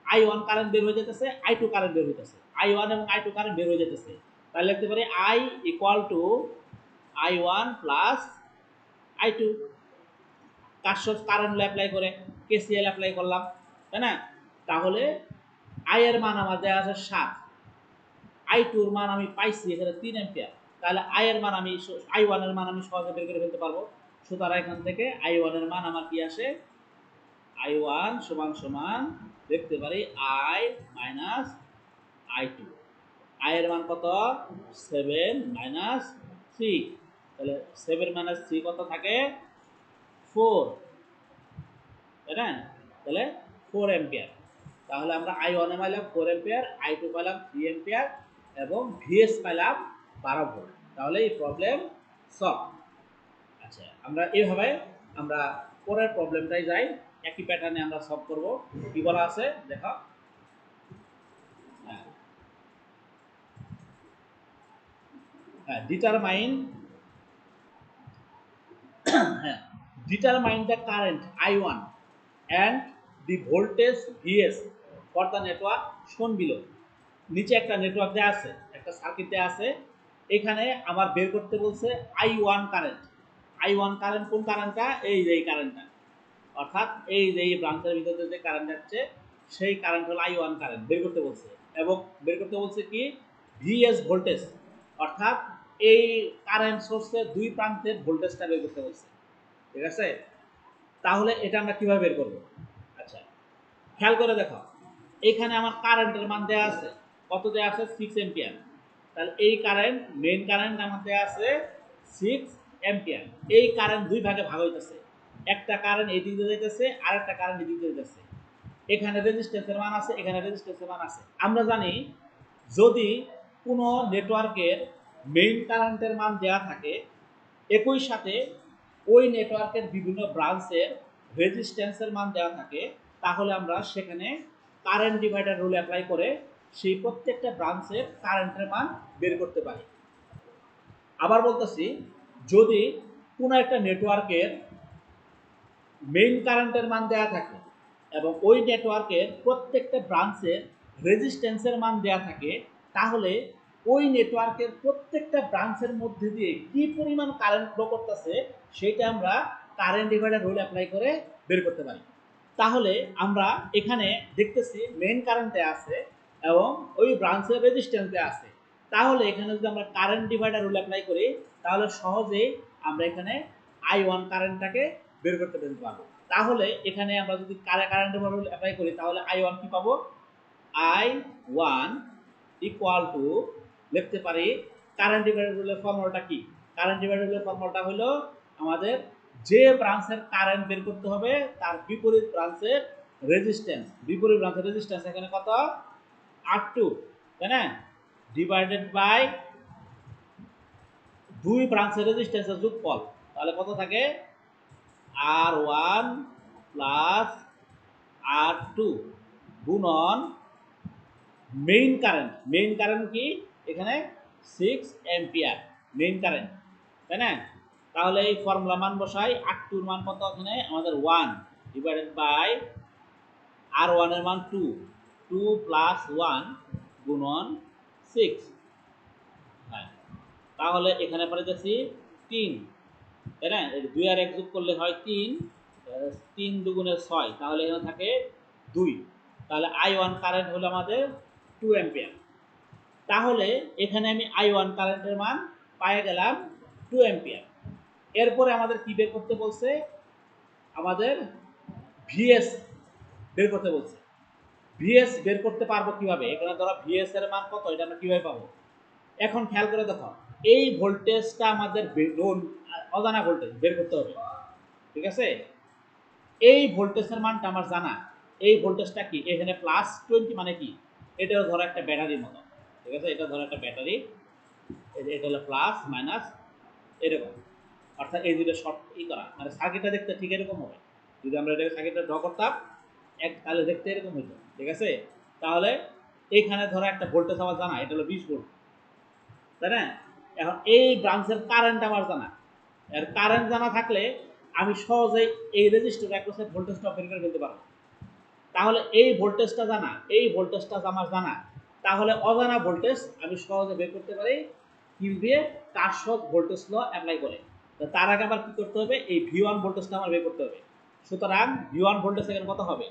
I1 কারেন্ট বের হয়ে যাইতেছে, I2 কারেন্ট বের হইতেছে, I1 এবং I2 কারেন্ট বের হয়ে যাইতেছে। তাহলে লিখতে পারি I equal to I1 plus I2। Kirchhoff's current law apply করে KCL অ্যাপ্লাই করলাম, তাই না? তাহলে I এর মান আমার দেওয়া আছে 7, I2 এর মান আমি পাইছি এখানে 3 অ্যাম্পিয়ার। তাহলে I1 এর মান আমি সহজে বের করে ফেলতে পারবো। সুতরাং এখান থেকে I1 এর মান আমার কি আসে, I1 সমান সমান দেখতে পারি I মাইনাস I2। I এর মান কত, 7 মাইনাস 3। তাহলে 7 মাইনাস 3 কত থাকে, 4, তাই না? তাহলে 4 অ্যাম্পিয়ার। তাহলে আমরা I1 এ পাইলাম 4 অ্যাম্পিয়ার, I2 পাইলাম 3 অ্যাম্পিয়ার এবং VS পাইলাম 12 ভোল্ট। তাহলে এই প্রবলেম সলভ। আচ্ছা, আমরা এইভাবে আমরা পরের প্রবলেমটাই যাই, একই প্যাটার্নে আমরা সলভ করব। কি বলা আছে দেখো, determine determine the current I1 and the voltage Vs for the network shown below। নিচে একটা নেটওয়ার্ক দেয়া আছে, একটা সার্কিট দেয়া আছে, এখানে আমার বের করতে বলছে I1 কারেন্ট। I1 কারেন্ট কোন কারেন্টটা, এই যে এই কারেন্টটা, অর্থাৎ এই যে এই ব্রাঞ্চের ভিতরে যে কারেন্ট যাচ্ছে সেই কারেন্ট হলো I1 কারেন্ট বের করতে বলছে। এবং বের করতে বলছে কি, Vs ভোল্টেজ, অর্থাৎ এই কারেন্ট সোর্সের দুই প্রান্তের ভোল্টেজটা বের করতে বলছে। ঠিক আছে, তাহলে এটা আমরা কিভাবে বের করব? আচ্ছা, খেয়াল করে দেখো, এখানে আমার কারেন্টের মান দেওয়া আছে, কত দেওয়া আছে, 6 অ্যাম্পিয়ার। তাহলে এই কারেন্ট, মেইন কারেন্ট আমার দেওয়া আছে 6 অ্যাম্পিয়ার। এই কারেন্ট দুই ভাগে ভাগ হইতেছে, একটা কারেন্ট এই দিক দিয়ে যাইতেছে আর একটা কারেন্ট এই দিক দিয়ে যাইতেছে। এখানে রেজিস্ট্যান্সের মান আছে, এখানে রেজিস্ট্যান্সের মান আছে। আমরা জানি যদি কোনো নেটওয়ার্কের মেইন কারেন্টের মান দেওয়া থাকে, একই সাথে ওই নেটওয়ার্কের বিভিন্ন ব্রাঞ্চের রেজিস্ট্যান্সের মান দেওয়া থাকে, তাহলে আমরা সেখানে কারেন্ট ডিভাইডার রুল অ্যাপ্লাই করে সেই প্রত্যেকটা ব্রাঞ্চের কারেন্টের মান বের করতে পারি। আবার বলতেছি, যদি কোনো একটা নেটওয়ার্কের মেইন কারেন্টের মান দেওয়া থাকে এবং ওই নেটওয়ার্কের প্রত্যেকটা ব্রাঞ্চের রেজিস্ট্যান্সের মান দেওয়া থাকে, তাহলে ওই নেটওয়ার্কের প্রত্যেকটা ব্রাঞ্চের মধ্যে দিয়ে কি পরিমাণ কারেন্ট ফ্লো করতেছে সেটা আমরা কারেন্ট ডিভাইডার রুল অ্যাপ্লাই করে বের করতে পারি। তাহলে আমরা এখানে দেখতেছি মেইন কারেন্টে আছে এবং ওই ব্রাঞ্চের রেজিস্ট্যান্সে আছে। তাহলে এখানে যদি আমরা কারেন্ট ডিভাইডার রুল অ্যাপ্লাই করি, তাহলে সহজেই আমরা এখানে I1 কারেন্টটাকে বের করতে পারবো। তাহলে এখানে আমরা যদি কারেন্ট ডিভাইডার রুল অ্যাপ্লাই করি, তাহলে I1 কি পাবো, I1 ইকুয়াল টু লিখতে পারি, কারেন্ট ডিভাইডার রুলের ফর্মুলাটা কি, কারেন্ট ডিভাইডার রুলের ফর্মুলাটা হলো আমাদের যে ব্রাঞ্চের কারেন্ট বের করতে হবে তার বিপরীত ব্রাঞ্চের রেজিস্ট্যান্স, বিপরীত ব্রাঞ্চের রেজিস্ট্যান্স এখানে কত, R2, তাই না, ডিভাইডেড বাই দুই ব্রাঞ্চের রেজিস্ট্যান্সের যোগফল। তাহলে কত থাকে, R1 প্লাস R2 গুণন মেইন কারেন্ট। মেইন কারেন্ট কি, এখানে 6 অ্যাম্পিয়ার মেইন কারেন্ট, তাই না? তাহলে এই ফর্মুলা মান বসাই, R2 এর মান কত, এখানে আমাদের 1 ডিভাইডেড বাই R1 এর মান 2, 2 প্লাস 1 গুণন 6। হ্যাঁ, তাহলে এখানে পরে যাচ্ছি 3, তাই না, 2 আর 1 যোগ করলে হয় 3, 3 দুগুণে 6, তাহলে এখানে থাকে 2। তাহলে I1 কারেন্ট হলো আমাদের 2 অ্যাম্পিয়ার। তাহলে এখানে আমি I1 কারেন্টের মান পেয়ে গেলাম 2 অ্যাম্পিয়ার। এরপরে আমাদের কি বের করতে বলছে, আমাদের VS বের করতে বলছে। VS বের করতে পারবো কিভাবে, এখানে ধরো VS এর মান কত, এটা আমরা কিভাবে পাবো? এখন খেয়াল করে দেখো, এই ভোল্টেজটা আমাদের অজানা ভোল্টেজ বের করতে হবে, ঠিক আছে? এই ভোল্টেজের মানটা আমার জানা, এই ভোল্টেজটা কি এখানে +20 মানে কি, এটাও ধরো একটা ব্যাটারির মতো, ঠিক আছে, এটা ধরো একটা ব্যাটারি, এটা হলো প্লাস মাইনাস এরকম, অর্থাৎ এই দুটো শর্ট করা, মানে সার্কিটটা দেখতে ঠিক এরকম হবে। যদি আমরা এটাকে সার্কিটটা ড্র করতাম তাহলে দেখতে এরকম হইতো, ঠিক আছে। তাহলে এইখানে ধরো একটা ভোল্টেজ আমার জানা, এটা হলো 20 ভোল্ট, তাই না। এখন এই ব্রাঞ্চের কারেন্ট আমার জানা, এর কারেন্ট জানা থাকলে আমি সহজেই এই রেজিস্টর অ্যাক্রসের ভোল্টেজটা বের করে ফেলতে পারবো। তাহলে এই ভোল্টেজটা জানা, এই ভোল্টেজটা আমার জানা, তাহলে অজানা ভোল্টেজ আমি সহজে বের করতে পারি কি দিয়ে, কারশফ ভোল্টেজ ল অ্যাপ্লাই করে। তো তার আগে আবার কি করতে হবে, এই V1 ভোল্টেজটা আমার বের করতে হবে। সুতরাং V1 ভোল্টেজ এখানে কত হবে,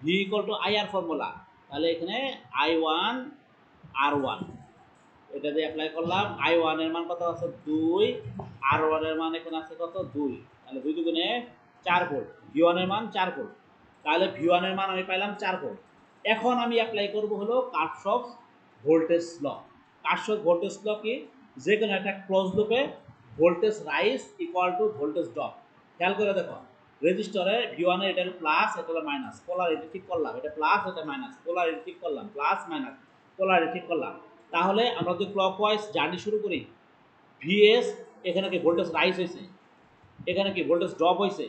V = IR ফর্মুলা, তাহলে এখানে I1 R1, এটা দিয়ে অ্যাপ্লাই করলাম। I1 এর মান কত আছে 2, R1 এর মান এখানে আছে কত 2, তাহলে 2 দুগুণে 4 ভোল্ট, V1 এর মান 4 ভোল্ট, তাহলে V1 এর মান আমি পাইলাম 4 ভোল্ট। এখন আমি অ্যাপ্লাই করব হলো কারশফ ভোল্টেজ ল। কারশফ ভোল্টেজ ল কি, যে কোনো একটা ক্লোজ লুপে voltage rise equal to voltage drop. খেয়াল করে দেখো, রেজিস্টরে V1 এর এটা প্লাস, এটা হলো মাইনাস, পোলারিটি ঠিক করলাম, এটা প্লাস এটা মাইনাস, পোলারিটি ঠিক করলাম, প্লাস মাইনাস পোলারিটি ঠিক করলাম। তাহলে আমরা যদি ক্লকওয়াইজ জার্নি শুরু করি, ভিএস এখানে কি ভোল্টেজ রাইজ হয়েছে, এখানে কি ভোল্টেজ ড্রপ হয়েছে,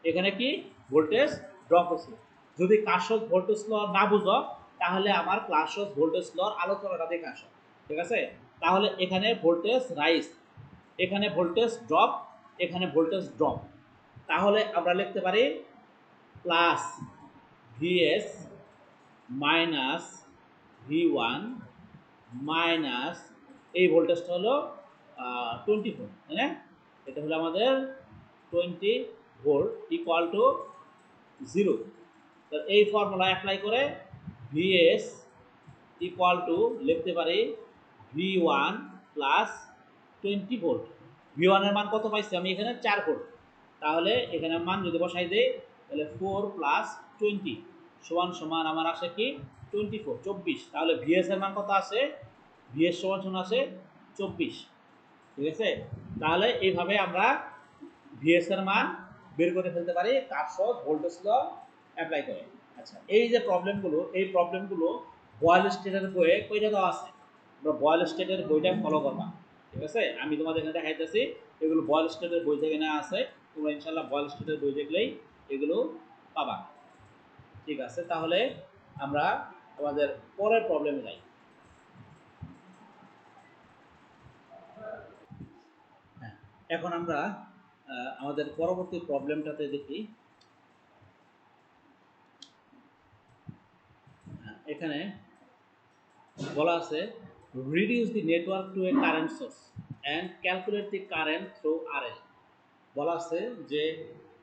এখানে কি ভোল্টেজ ড্রপ হয়েছে। যদি কারশফ ভোল্টেজ ল না বুঝো তাহলে আমার কারশফ ভোল্টেজ লর আলোচনাটা দেখে আসো, ঠিক আছে। তাহলে এখানে ভোল্টেজ রাইজ, এখানে ভোল্টেজ ড্রপ, এখানে ভোল্টেজ ড্রপ, তাহলে আমরা লিখতে পারি plus VS minus V1 minus এই ভোল্টেজটা হলো 20 ভোল্ট, তাই না, এটা হলো আমাদের 20 ভোল্ট ইকুয়াল টু 0। তো এই ফর্মুলা অ্যাপ্লাই করে ভিএস ইকুয়াল টু লিখতে পারি V1 প্লাস 20 ভোল্ট। V1 এর মান কত পাইছি আমি এখানে 4 ভোল্ট, তাহলে এখানে মান যদি বসাই দেই তাহলে 4 প্লাস 20 সমান সমান আমার আসে কি 24, 24। তাহলে ভিএস এর মান কত আছে, ভিএস সমান সমান আছে 24, ঠিক আছে। তাহলে এইভাবে আমরা ভিএস এর মান বের করে ফেলতে পারি কারশফ ভোল্টেজ ল অ্যাপ্লাই করে। আচ্ছা, এই যে প্রবলেমগুলো, এই প্রবলেমগুলো বয়েল স্টেটের বইয়ে কইটা দেওয়া আছে, আমরা বয়েল স্টেটের বইটা ফলো করবা, ঠিক আছে। আমি তোমাদের এখানে দেখাইতেছি, এগুলো বয়েল স্টেটের বই থেকে নেওয়া আছে, তোমরা ইনশাআল্লাহ বয়েল স্টেটের বই দেখলেই এগুলো পাবা, ঠিক আছে। তাহলে আমরা আমাদের পরের প্রবলেমে যাই। হ্যাঁ, এখন আমরা আমাদের পরবর্তী প্রবলেমটাতে দেখি। এখানে বলা আছে reduce the network to a current source and calculate the current through RL. বলা আছে যে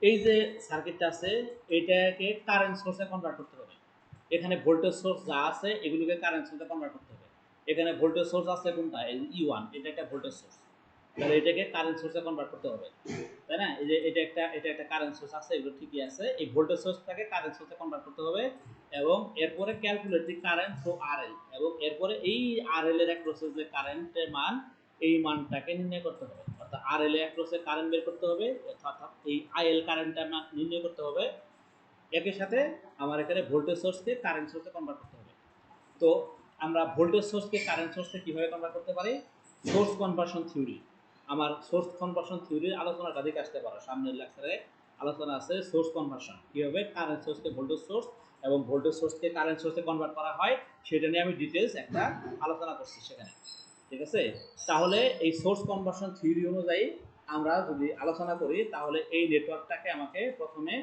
এই যে সার্কিটটা আছে এটাকে কারেন্ট সোর্সে কনভার্ট করতে হবে। এখানে ভোল্টেজ সোর্স যা আছে এগুলোকে কারেন্ট সোর্সে কনভার্ট করতে হবে। এখানে ভোল্টেজ সোর্স আছে কোনটা, এই E1, এটা একটা ভোল্টেজ সোর্স, তাহলে এটাকে কারেন্ট সোর্সে কনভার্ট করতে হবে, তাই না। এই যে এটা একটা কারেন্ট সোর্স আছে, এগুলো ঠিকই আছে, এই ভোল্টেজ সোর্সটাকে কারেন্ট সোর্সে কনভার্ট করতে হবে। এবং এরপরে calculate the current through RL, এবং এরপরে এই আরএল এর অ্যাক্রসে যে কারেন্টের মান, এই মানটাকে নির্ণয় করতে হবে, অর্থাৎ আরএল এর অ্যাক্রসে কারেন্ট বের করতে হবে, অর্থাৎ এই আইএল কারেন্টটা নির্ণয় করতে হবে। একই সাথে আমার এখানে ভোল্টেজ সোর্সকে কারেন্ট সোর্সে কনভার্ট করতে হবে। তো আমরা ভোল্টেজ সোর্সকে কারেন্ট সোর্সে কিভাবে কনভার্ট করতে পারি, সোর্স কনভার্সন থিওরি, আমার সোর্স কনভার্সন থিওরির আলোচনাটা দেখে আসতে পারো, সামনের লেকচারে আলোচনা আছে সোর্স কনভার্সন, কীভাবে কারেন্ট সোর্সকে ভোল্টেজ সোর্স এবং ভোল্টেজ সোর্সকে কারেন্ট সোর্সে কনভার্ট করা হয় সেটা নিয়ে আমি ডিটেলস একটা আলোচনা করছি সেখানে, ঠিক আছে। তাহলে এই সোর্স কনভার্সন থিওরি অনুযায়ী আমরা যদি আলোচনা করি তাহলে এই নেটওয়ার্কটাকে আমাকে প্রথমে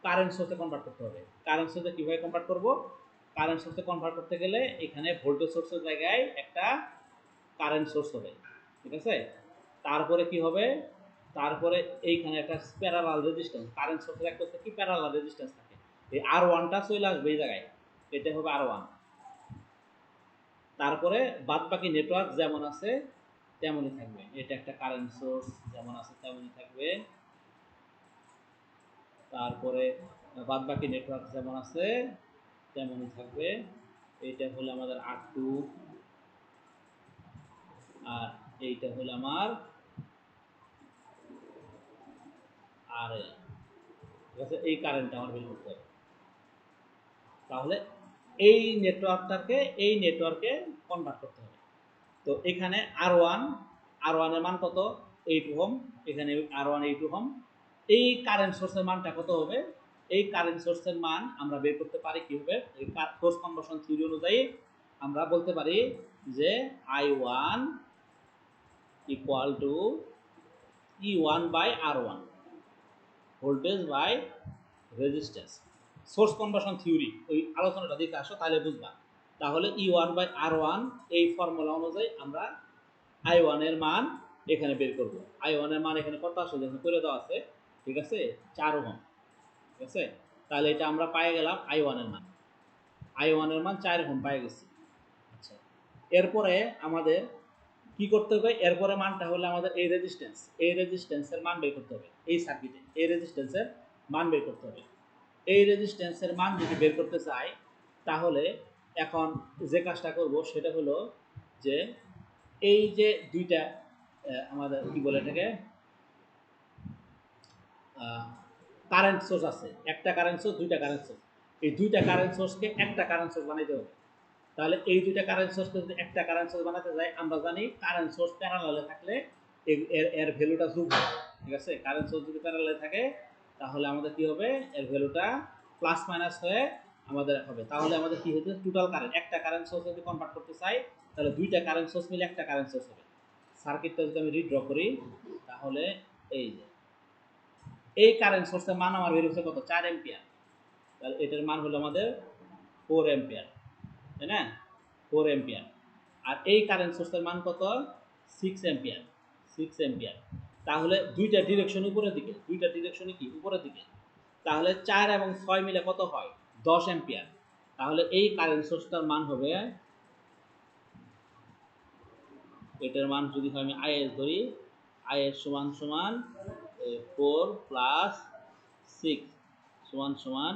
কারেন্ট সোর্সে কনভার্ট করতে হবে। কারেন্ট সোর্সে কীভাবে কনভার্ট করব, কারেন্ট সোর্সে কনভার্ট করতে গেলে এখানে ভোল্টেজ সোর্সের জায়গায় একটা কারেন্ট সোর্স হবে, ঠিক আছে। তারপরে কি হবে, তারপরে এইখানে একটা প্যারালাল রেজিস্ট্যান্স, কারেন্ট সোর্সের একটা কি প্যারালাল রেজিস্ট্যান্স থাকে, এই R1টা চলে আসবে এই জায়গায়, এটা হবে R1। তারপরে বাদ বাকি নেটওয়ার্ক যেমন আছে তেমনই থাকবে, এটা একটা কারেন্ট সোর্স যেমন আছে তেমনই থাকবে। তারপরে বাদ বাকি নেটওয়ার্ক যেমন আছে তেমনই থাকবে। এইটা হলো আমাদের R2, আর এইটা হলো আমার RL, ঠিক আছে। এই কারেন্টটা আমার বের করতে হবে। তাহলে এই নেটওয়ার্কটাকে এই নেটওয়ার্কে কনভার্ট করতে হবে। তো এখানে আর ওয়ান এর মান কত 8 ওহম, এখানে আর ওয়ান 8 ওহম। এই কারেন্ট সোর্সের মানটা কত হবে? এই কারেন্ট সোর্সের মান আমরা বের করতে পারি কিভাবে? এই সোর্স কনভার্সন থিওরি অনুযায়ী আমরা বলতে পারি যে I1 equal to E1 by R1, voltage by resistance. Source conversion theory ওই আলোচনাটা দেখে আসো, তাহলে বুঝবা। তাহলে E1 বাই R1 এই ফর্মুলা অনুযায়ী আমরা I1 এর মান এখানে বের করব। I1 এর মান এখানে কত আসলে এখানে করে দেওয়া আছে, ঠিক আছে, 4 ওহম, ঠিক আছে। তাহলে এটা আমরা পেয়ে গেলাম I1 এর মান, I1 এর মান 4 ওহম পেয়ে গেছি। আচ্ছা, এরপরে আমাদের কি করতে হবে? এরপরে মানটা হলো আমাদের এই রেজিস্ট্যান্সের মান বের করতে হবে। এই সার্কিটে এই রেজিস্ট্যান্সের মান বের করতে হবে। এই রেজিস্ট্যান্সের মান যদি বের করতে চাই, তাহলে এখন যে কাজটা করব সেটা হলো যে এই যে দুইটা আমাদের কি বলে এটাকে কারেন্ট সোর্স আছে, একটা কারেন্ট সোর্স, দুইটা কারেন্ট সোর্স। এই দুইটা কারেন্ট সোর্সকে একটা কারেন্ট সোর্স বানাইতে হবে। তাহলে এই দুইটা কারেন্ট সোর্সকে যদি একটা কারেন্ট সোর্স বানাতে যাই, আমরা জানি কারেন্ট সোর্স প্যারালালে থাকলে এর ভ্যালুটা যোগ হবে, ঠিক আছে। কারেন্ট সোর্স যদি প্যারালালে থাকে তাহলে আমাদের কি হবে? এর ভ্যালুটা প্লাস মাইনাস হয়ে আমাদের হবে। তাহলে আমাদের কি হচ্ছে? টোটাল কারেন্ট, একটা কারেন্ট সোর্স যদি কনভার্ট করতে চাই তাহলে দুইটা কারেন্ট সোর্স মিলে একটা কারেন্ট সোর্স হবে। সার্কিটটা যদি আমি রিড্র করি তাহলে এই যে এই কারেন্ট সোর্সের মান আমার বের হচ্ছে কত? 4 এম্পিয়ার। তাহলে এটার মান হলো আমাদের 4 এম্পিয়ার, তাই না? 4 এম্পিয়ার। আর এই কারেন্ট সোর্সের মান কত? 6 এম্পিয়ার, 6 এম্পিয়ার। তাহলে দুইটা ডিরেকশন উপরের দিকে, দুইটা ডিরেকশনই কি উপরের দিকে। তাহলে 4 এবং 6 মিলে কত হয়? 10 এম্পিয়ার। তাহলে এই কারেন্ট সোর্সটার মান হবে, এটার মান যদি হয় আমি আইএস ধরি, আইএস সমান সমান 4 প্লাস 6 সমান সমান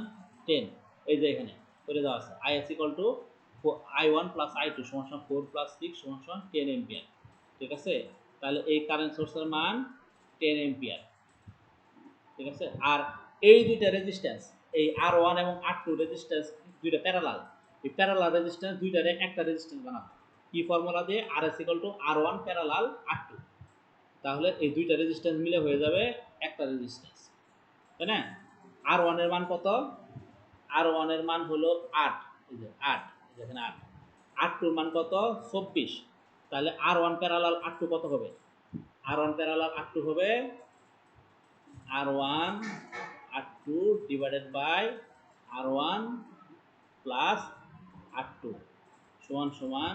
10। এই যে এখানে করে দেওয়া আছে is equal to I1 plus I2 সমান সমান 4 প্লাস 6 সমান সমান 10 এম্পিয়ার, ঠিক আছে। তাহলে এই কারেন্ট সোর্সের মান 10 এম্পিয়ার, ঠিক আছে। আর এই দুইটা রেজিস্ট্যান্স, এই R1 এবং R2 রেজিস্ট্যান্স দুইটা প্যারালাল, এই প্যারালাল রেজিস্ট্যান্স দুইটারে একটা রেজিস্ট্যান্স বানাবো। কি ফর্মুলা দিয়ে? RS equal to R1 parallel R2। তাহলে এই দুইটা রেজিস্ট্যান্স মিলে হয়ে যাবে একটা রেজিস্ট্যান্স, তাই না? R1 এর মান কত? R1 এর মান হলো 8, এই যে 8, দেখেন 8। R2 এর মান কত? 24। তাহলে R1 প্যারালাল R2 কত হবে? R1 প্যারালাল R2 হবে R1 R2 divided by R1 plus R2 সমান সমান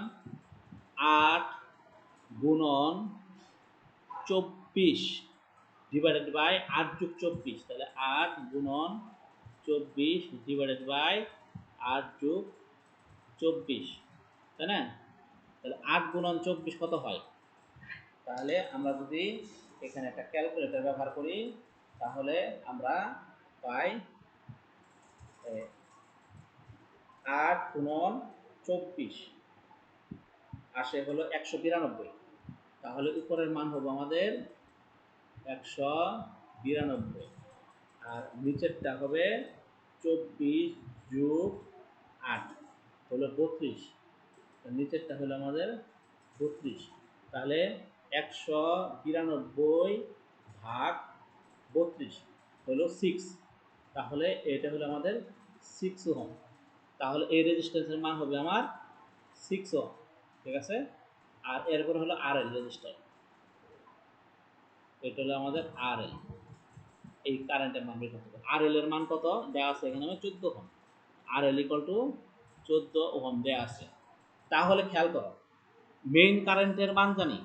8 গুণন 24 ডিভাইডেড বাই 8 যোগ 24। তাহলে 8 গুণন 24 ডিভাইডেড বাই 8 যোগ 24, তাই না? তাহলে 8 গুণন 24 কত হয়? তাহলে আমরা যদি এখানে একটা ক্যালকুলেটর ব্যবহার করি তাহলে আমরা পাই 8 গুণন 24 আসে হলো 192। তাহলে উপরের মান হবে আমাদের 192 আর নিচেরটা হবে 24 যোগ 8 হলো 32, নিচেরটা হলো আমাদের 32। তাহলে 192 ভাগ 32 হলো 6। তাহলে এটা হলো আমাদের 6 ওহম। তাহলে এই রেজিস্ট্যান্সের মান হবে আমার 6 ওহম, ঠিক আছে। আর এরপর হলো RL রেজিস্ট্যান্স, এটা হলো আমাদের RL। এই কারেন্টের মান বের করতে হবে। RL এর মান কত দেওয়া আছে এখানে? 14 ohm. RL equal to 14 ohm দেওয়া আছে। তাহলে খেয়াল করো, মেইন কারেন্টের মান জানি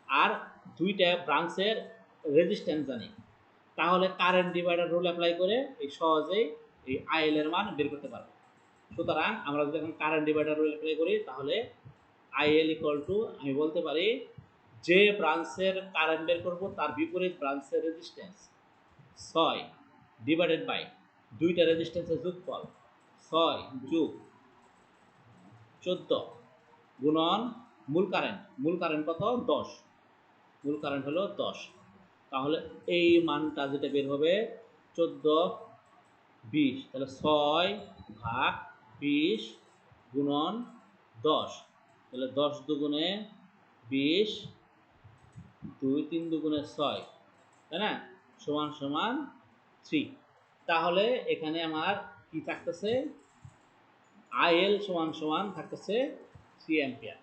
আর দুইটা ব্রাঞ্চের রেজিস্ট্যান্স জানি, তাহলে কারেন্ট ডিভাইডার রুল অ্যাপ্লাই করে এই সহজেই এই আইএল এর মান বের করতে পারবো। সুতরাং আমরা যদি এখন কারেন্ট ডিভাইডার রুল অ্যাপ্লাই করি তাহলে আইএল ইকুয়াল টু আমি বলতে পারি যে ব্রাঞ্চের কারেন্ট বের করব তার বিপরীত ব্রাঞ্চের রেজিস্ট্যান্স 6 ডিভাইডেড বাই দুইটা রেজিস্ট্যান্সের যোগফল 6 যোগ 14 গুণন মূল কারেন্ট কত? 10, মূল কারেন্ট হলো 10। তাহলে এই মানটা যেটা বের হবে 14 20, তাহলে 6 ভাগ 20 গুণন 10, তাহলে 10 দুগুণে 20, 2 3 দুগুণে 6, তাই না, সমান সমান 3। তাহলে এখানে আমার কি থাকতেছে, আইএল সমান সমান থাকতেছে 3 অ্যাম্পিয়ার।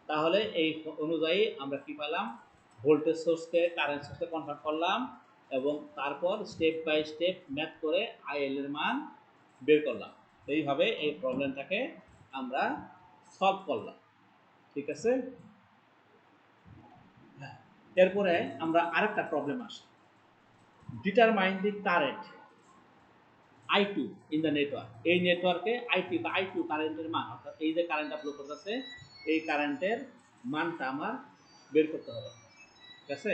তাহলে এই অনুযায়ী আমরা কি পেলাম, ভোল্টেজ সোর্সকে কারেন্ট সোর্সে কনভার্ট করলাম এবং তারপর স্টেপ বাই স্টেপ ম্যাথ করে আইএল এর মান বের করলাম। এইভাবে এই প্রবলেমটাকে আমরা সলভ করলাম। ঠিক আছে, এরপরে আমরা আরেকটা প্রবলেম আসি, determine the current I2 in the network. এই নেটওয়ার্কে I2 কারেন্টের মান, অর্থাৎ এই যে কারেন্টটা ফ্লো করতেছে এই কারেন্টের মানটা আমার বের করতে হবে। ঠিক আছে,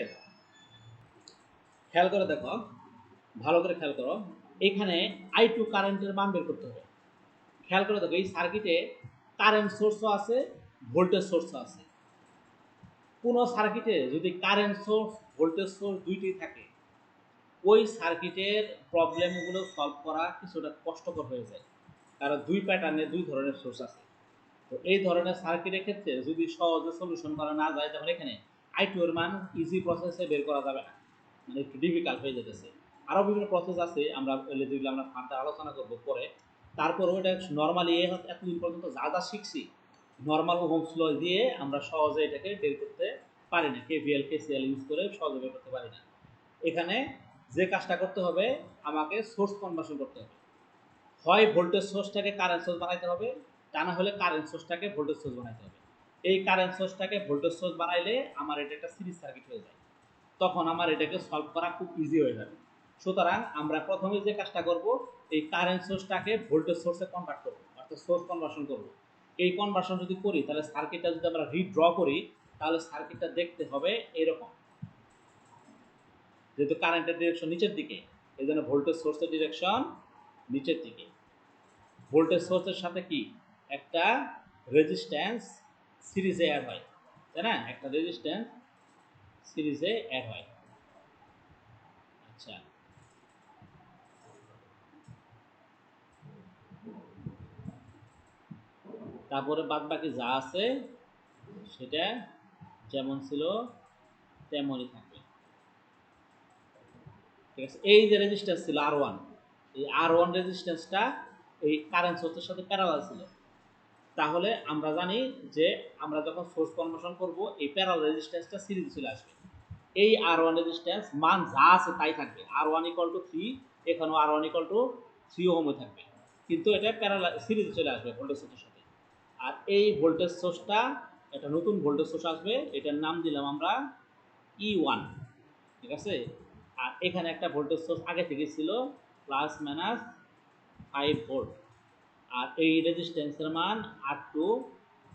খেয়াল করে দেখো, ভালো করে খেয়াল করো, এখানে I2 কারেন্টের মান বের করতে হবে। খেয়াল করে দেখো, এই সার্কিটে কারেন্ট সোর্সও আছে, ভোল্টেজ সোর্সও আছে। কোন সার্কিটে যদি কারেন্ট সোর্স ভোল্টেজ সোর্স দুইটাই থাকে, ওই সার্কিটের প্রবলেমগুলো সলভ করা কিছুটা কষ্টকর হয়ে যায়, কারণ দুই প্যাটার্নে দুই ধরনের সোর্স আছে। তো এই ধরনের সার্কিটের ক্ষেত্রে যদি সহজে সলিউশন করা না যায়, তখন এখানে I2 এর মান ইজি প্রসেসে বের করা যাবে না, মানে একটু ডিফিকাল্ট হয়ে যেতেছে। আরও বিভিন্ন প্রসেস আছে, আমরা যেগুলো আমরা ফার্দার আলোচনা করবো পরে। তারপরেও এটা নর্মালি এতদিন পর্যন্ত যা যা শিখছি, নর্মাল ওহমস ল দিয়ে আমরা সহজে এটাকে বের করতে পারি না, KVL KCL ইউজ করে সহজে বের করতে পারি না। এখানে যে কাজটা করতে হবে, আমাকে সোর্স কনভার্সন করতে হবে। হয় ভোল্টেজ সোর্সটাকে কারেন্ট সোর্স বানাইতে হবে, তা না হলে কারেন্ট সোর্সটাকে ভোল্টেজ সোর্স বানাইতে হবে। এই কারেন্ট সোর্সটাকে ভোল্টেজ সোর্স বানাইলে আমার এটা একটা সিরিজ সার্কিট হয়ে যায়, তখন আমার এটাকে সলভ করা খুব ইজি হয়ে যাবে। সুতরাং আমরা প্রথমে যে কাজটা করব, এই কারেন্ট সোর্সটাকে ভোল্টেজ সোর্সে কনভার্ট করব, অর্থাৎ সোর্স কনভার্সন করব। এই কনভার্সন যদি করি, তাহলে সার্কিটটা যদি আমরা রিড্র করি, তাহলে সার্কিটটা দেখতে হবে এরকম। যেহেতু কারেন্টের ডিরেকশন নিচের দিকে, এই জন্য ভোল্টেজ সোর্সের ডিরেকশন নিচের দিকে। ভোল্টেজ সোর্সের সাথে কি একটা রেজিস্ট্যান্স সিরিজে অ্যাড হয়, তাই না, একটা রেজিস্ট্যান্স সিরিজে অ্যাড হয়। আচ্ছা, তারপরে বাদ বাকি যা আছে সেটা যেমন ছিল তেমনই থাকবে। ঠিক আছে, এই যে রেজিস্ট্যান্স ছিল R1, এই R1 রেজিস্ট্যান্সটা এই কারেন্ট সোর্সের সাথে প্যারালাল ছিল। তাহলে আমরা জানি যে আমরা যখন সোর্স কনভার্সন করব, এই প্যারালাল রেজিস্ট্যান্সটা সিরিজে চলে আসবে। এই R1 রেজিস্ট্যান্স মান যা আছে তাই থাকবে, R1 = 3, এখানেও R1 = 3 ওহমে থাকবে, কিন্তু এটা প্যারালাল সিরিজে চলে আসবে ভোল্টেজ সোর্সের সাথে। আর এই ভোল্টেজ সোর্সটা একটা নতুন ভোল্টেজ সোর্স আসবে, এটার নাম দিলাম আমরা E1। ঠিক আছে, আর এখানে একটা ভোল্টেজ সোর্স আগে থেকে ছিল ±5 ভোল্ট, আর এই রেজিস্ট্যান্সের মান R2,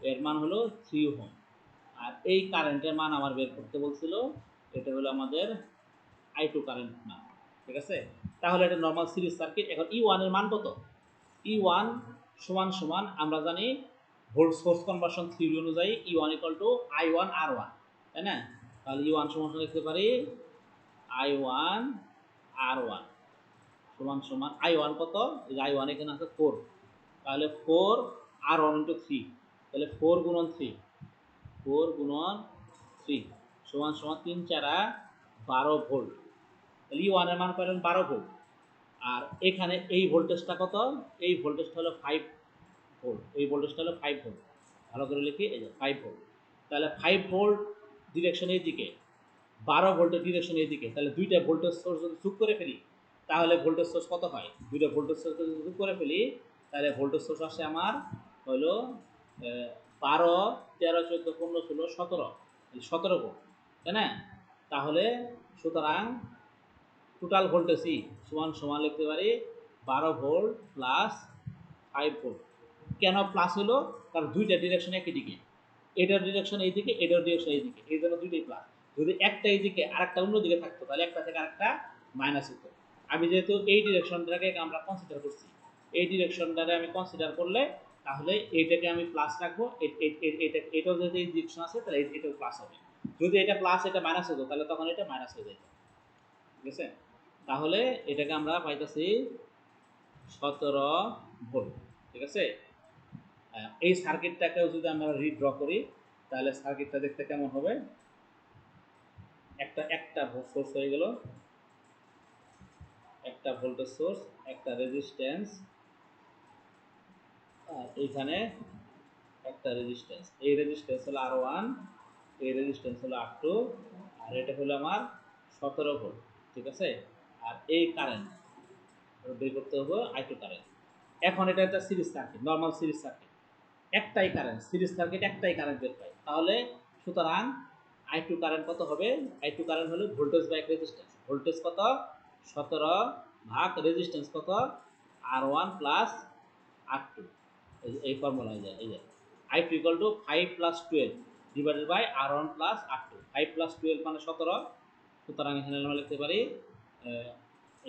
এর মান হলো 3 ওহম। আর এই কারেন্টের মান আমার বের করতে বলছিল, এটা হলো আমাদের I2 কারেন্ট মান। ঠিক আছে, তাহলে এটা নর্মাল সিরিজ সার্কিট। এখন E1 এর মান কত? E1 সমান সমান আমরা জানি ভোল্ট সোর্স কনভার্সন থিওরি অনুযায়ী E1 = I1 R1, তাই না? তাহলে E1 সমান সমান লিখতে পারি I1 R1 সমান সমান I1 কত? এই যে I1 এখানে আছে 4, তাহলে 4 R1 × 3, তাহলে 4 গুণন 3, 4 গুণন 3 সমান সমান 3 4 12 ভোল্ট। তাহলে E1 এর মান পেলেন 12 ভোল্ট। আর এখানে এই ভোল্টেজটা কত? এই ভোল্টেজটা হলো 5 ভোল্ট, এই ভোল্টেজটা হলো 5 ভোল্ট। ভালো করে লিখি, এই যে 5 ভোল্ট। তাহলে 5 ভোল্ট ডিরেকশন এই দিকে, 12 ভোল্টের ডিরেকশন এই দিকে, তাহলে দুইটা ভোল্টেজ সোর্স যদি যোগ করে ফেলি, তাহলে ভোল্টেজ সোর্স কত হয়? দুইটা ভোল্টেজ সোর্স যদি যোগ করে ফেলি, তাহলে ভোল্টেজ সোর্স আসে আমার হলো 12 13 14 15 16 17, 17 ভোল্ট, তাই না? তাহলে সুতরাং টোটাল ভোল্টেজই সমান সমান লিখতে পারি 12 ভোল্ট প্লাস 5 ভোল্ট। কেন প্লাস হলো? কারণ দুইটা ডিরেকশন একই দিকে, এটার ডিরেকশন এই দিকে, এটার ডিরেকশন এই দিকে, এই জন্য দুইটাই প্লাস। যদি একটা এই দিকে আর একটা অন্য দিকে থাকতো, তাহলে একটা থেকে আরেকটা মাইনাস হতো। আমি যেহেতু এই ডিরেকশনটাকে আমরা কনসিডার করছি, এই ডিরেকশনটাকে আমি কনসিডার করলে তাহলে এইটাকে আমি প্লাস রাখবো, এটাও যদি এই ডিরেকশন আছে তাহলে এটাও প্লাস হবে। যদি এটা প্লাস এটা মাইনাস হতো, তাহলে তখন এটা মাইনাস হয়ে যেত। ঠিক আছে, তাহলে এটাকে আমরা পাইতেছি 17 ভোল্ট। ঠিক আছে। এই সার্কিটটাকেও যদি আমরা রিড্র করি তাহলে সার্কিটটা দেখতে কেমন হবে, একটা একটা সোর্স হয়ে গেল, একটা ভোল্টেজ সোর্স, একটা রেজিস্ট্যান্স, আর এইখানে একটা রেজিস্ট্যান্স, এই রেজিস্ট্যান্স হলো R1, এই রেজিস্ট্যান্স হলো R2, আর এটা হলো আমার 17 ভোল্ট। ঠিক আছে। আর এই কারেন্ট বের করতে হবে I2 কারেন্ট। এখন এটা একটা series circuit, normal series circuit, একটাই কারেন্ট, সিরিজ সার্কিট একটাই কারেন্ট বের পাই। তাহলে সুতরাং I2 কারেন্ট কত হবে, I2 কারেন্ট হলো ভোল্টেজ বাই রেজিস্ট্যান্স। ভোল্টেজ কত, 17 ভাগ রেজিস্ট্যান্স কত, R1 প্লাস R2। এই ফর্মুলা হয়ে যায়, এই যে I2 equal to 5 plus 12 divided by R1 plus R2। 5 plus 12 মানে 17, সুতরাং এখানে আমরা লিখতে পারি,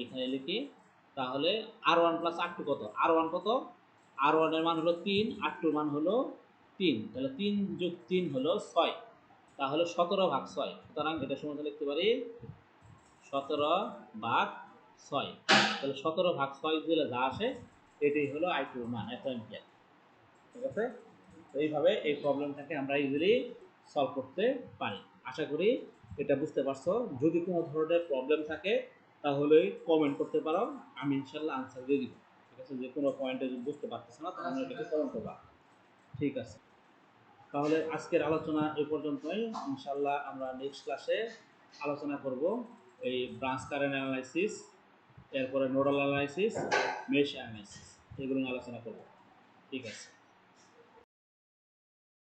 এখানে লিখি তাহলে R1 প্লাস R2 কত, R1 কত, R1 এর মান হলো 3, R2 এর মান হলো 3, তাহলে 3 যোগ 3 হলো 6, তাহলে 17 ভাগ 6, সুতরাং এটা সমান লিখতে পারি 17 ভাগ 6, তাহলে 17 ভাগ 6 দিলে যা আসে এটাই হলো I2 এর মান, এত অ্যাম্পিয়ার। ঠিক আছে। তো এইভাবে এই প্রবলেমটাকে আমরা ইজিলি সলভ করতে পারি। আশা করি এটা বুঝতে পারছো। যদি কোনো ধরনের প্রবলেম থাকে তাহলে কমেন্ট করতে পারো, আমি ইনশাল্লাহ আনসার দিয়ে দিব। ঠিক আছে, যে কোনো পয়েন্টে যদি বুঝতে পারতেছো না তাহলে এটাকে কমেন্ট করবা। ঠিক আছে, তাহলে আজকের আলোচনা এ পর্যন্তই। ইনশাল্লাহ আমরা নেক্সট ক্লাসে আলোচনা করব এই ব্রাঞ্চ কারেন্ট অ্যানালাইসিস, এরপরে নোডাল অ্যানালাইসিস, মেশ অ্যানালাইসিস, এগুলো নিয়ে আলোচনা করব। ঠিক আছে।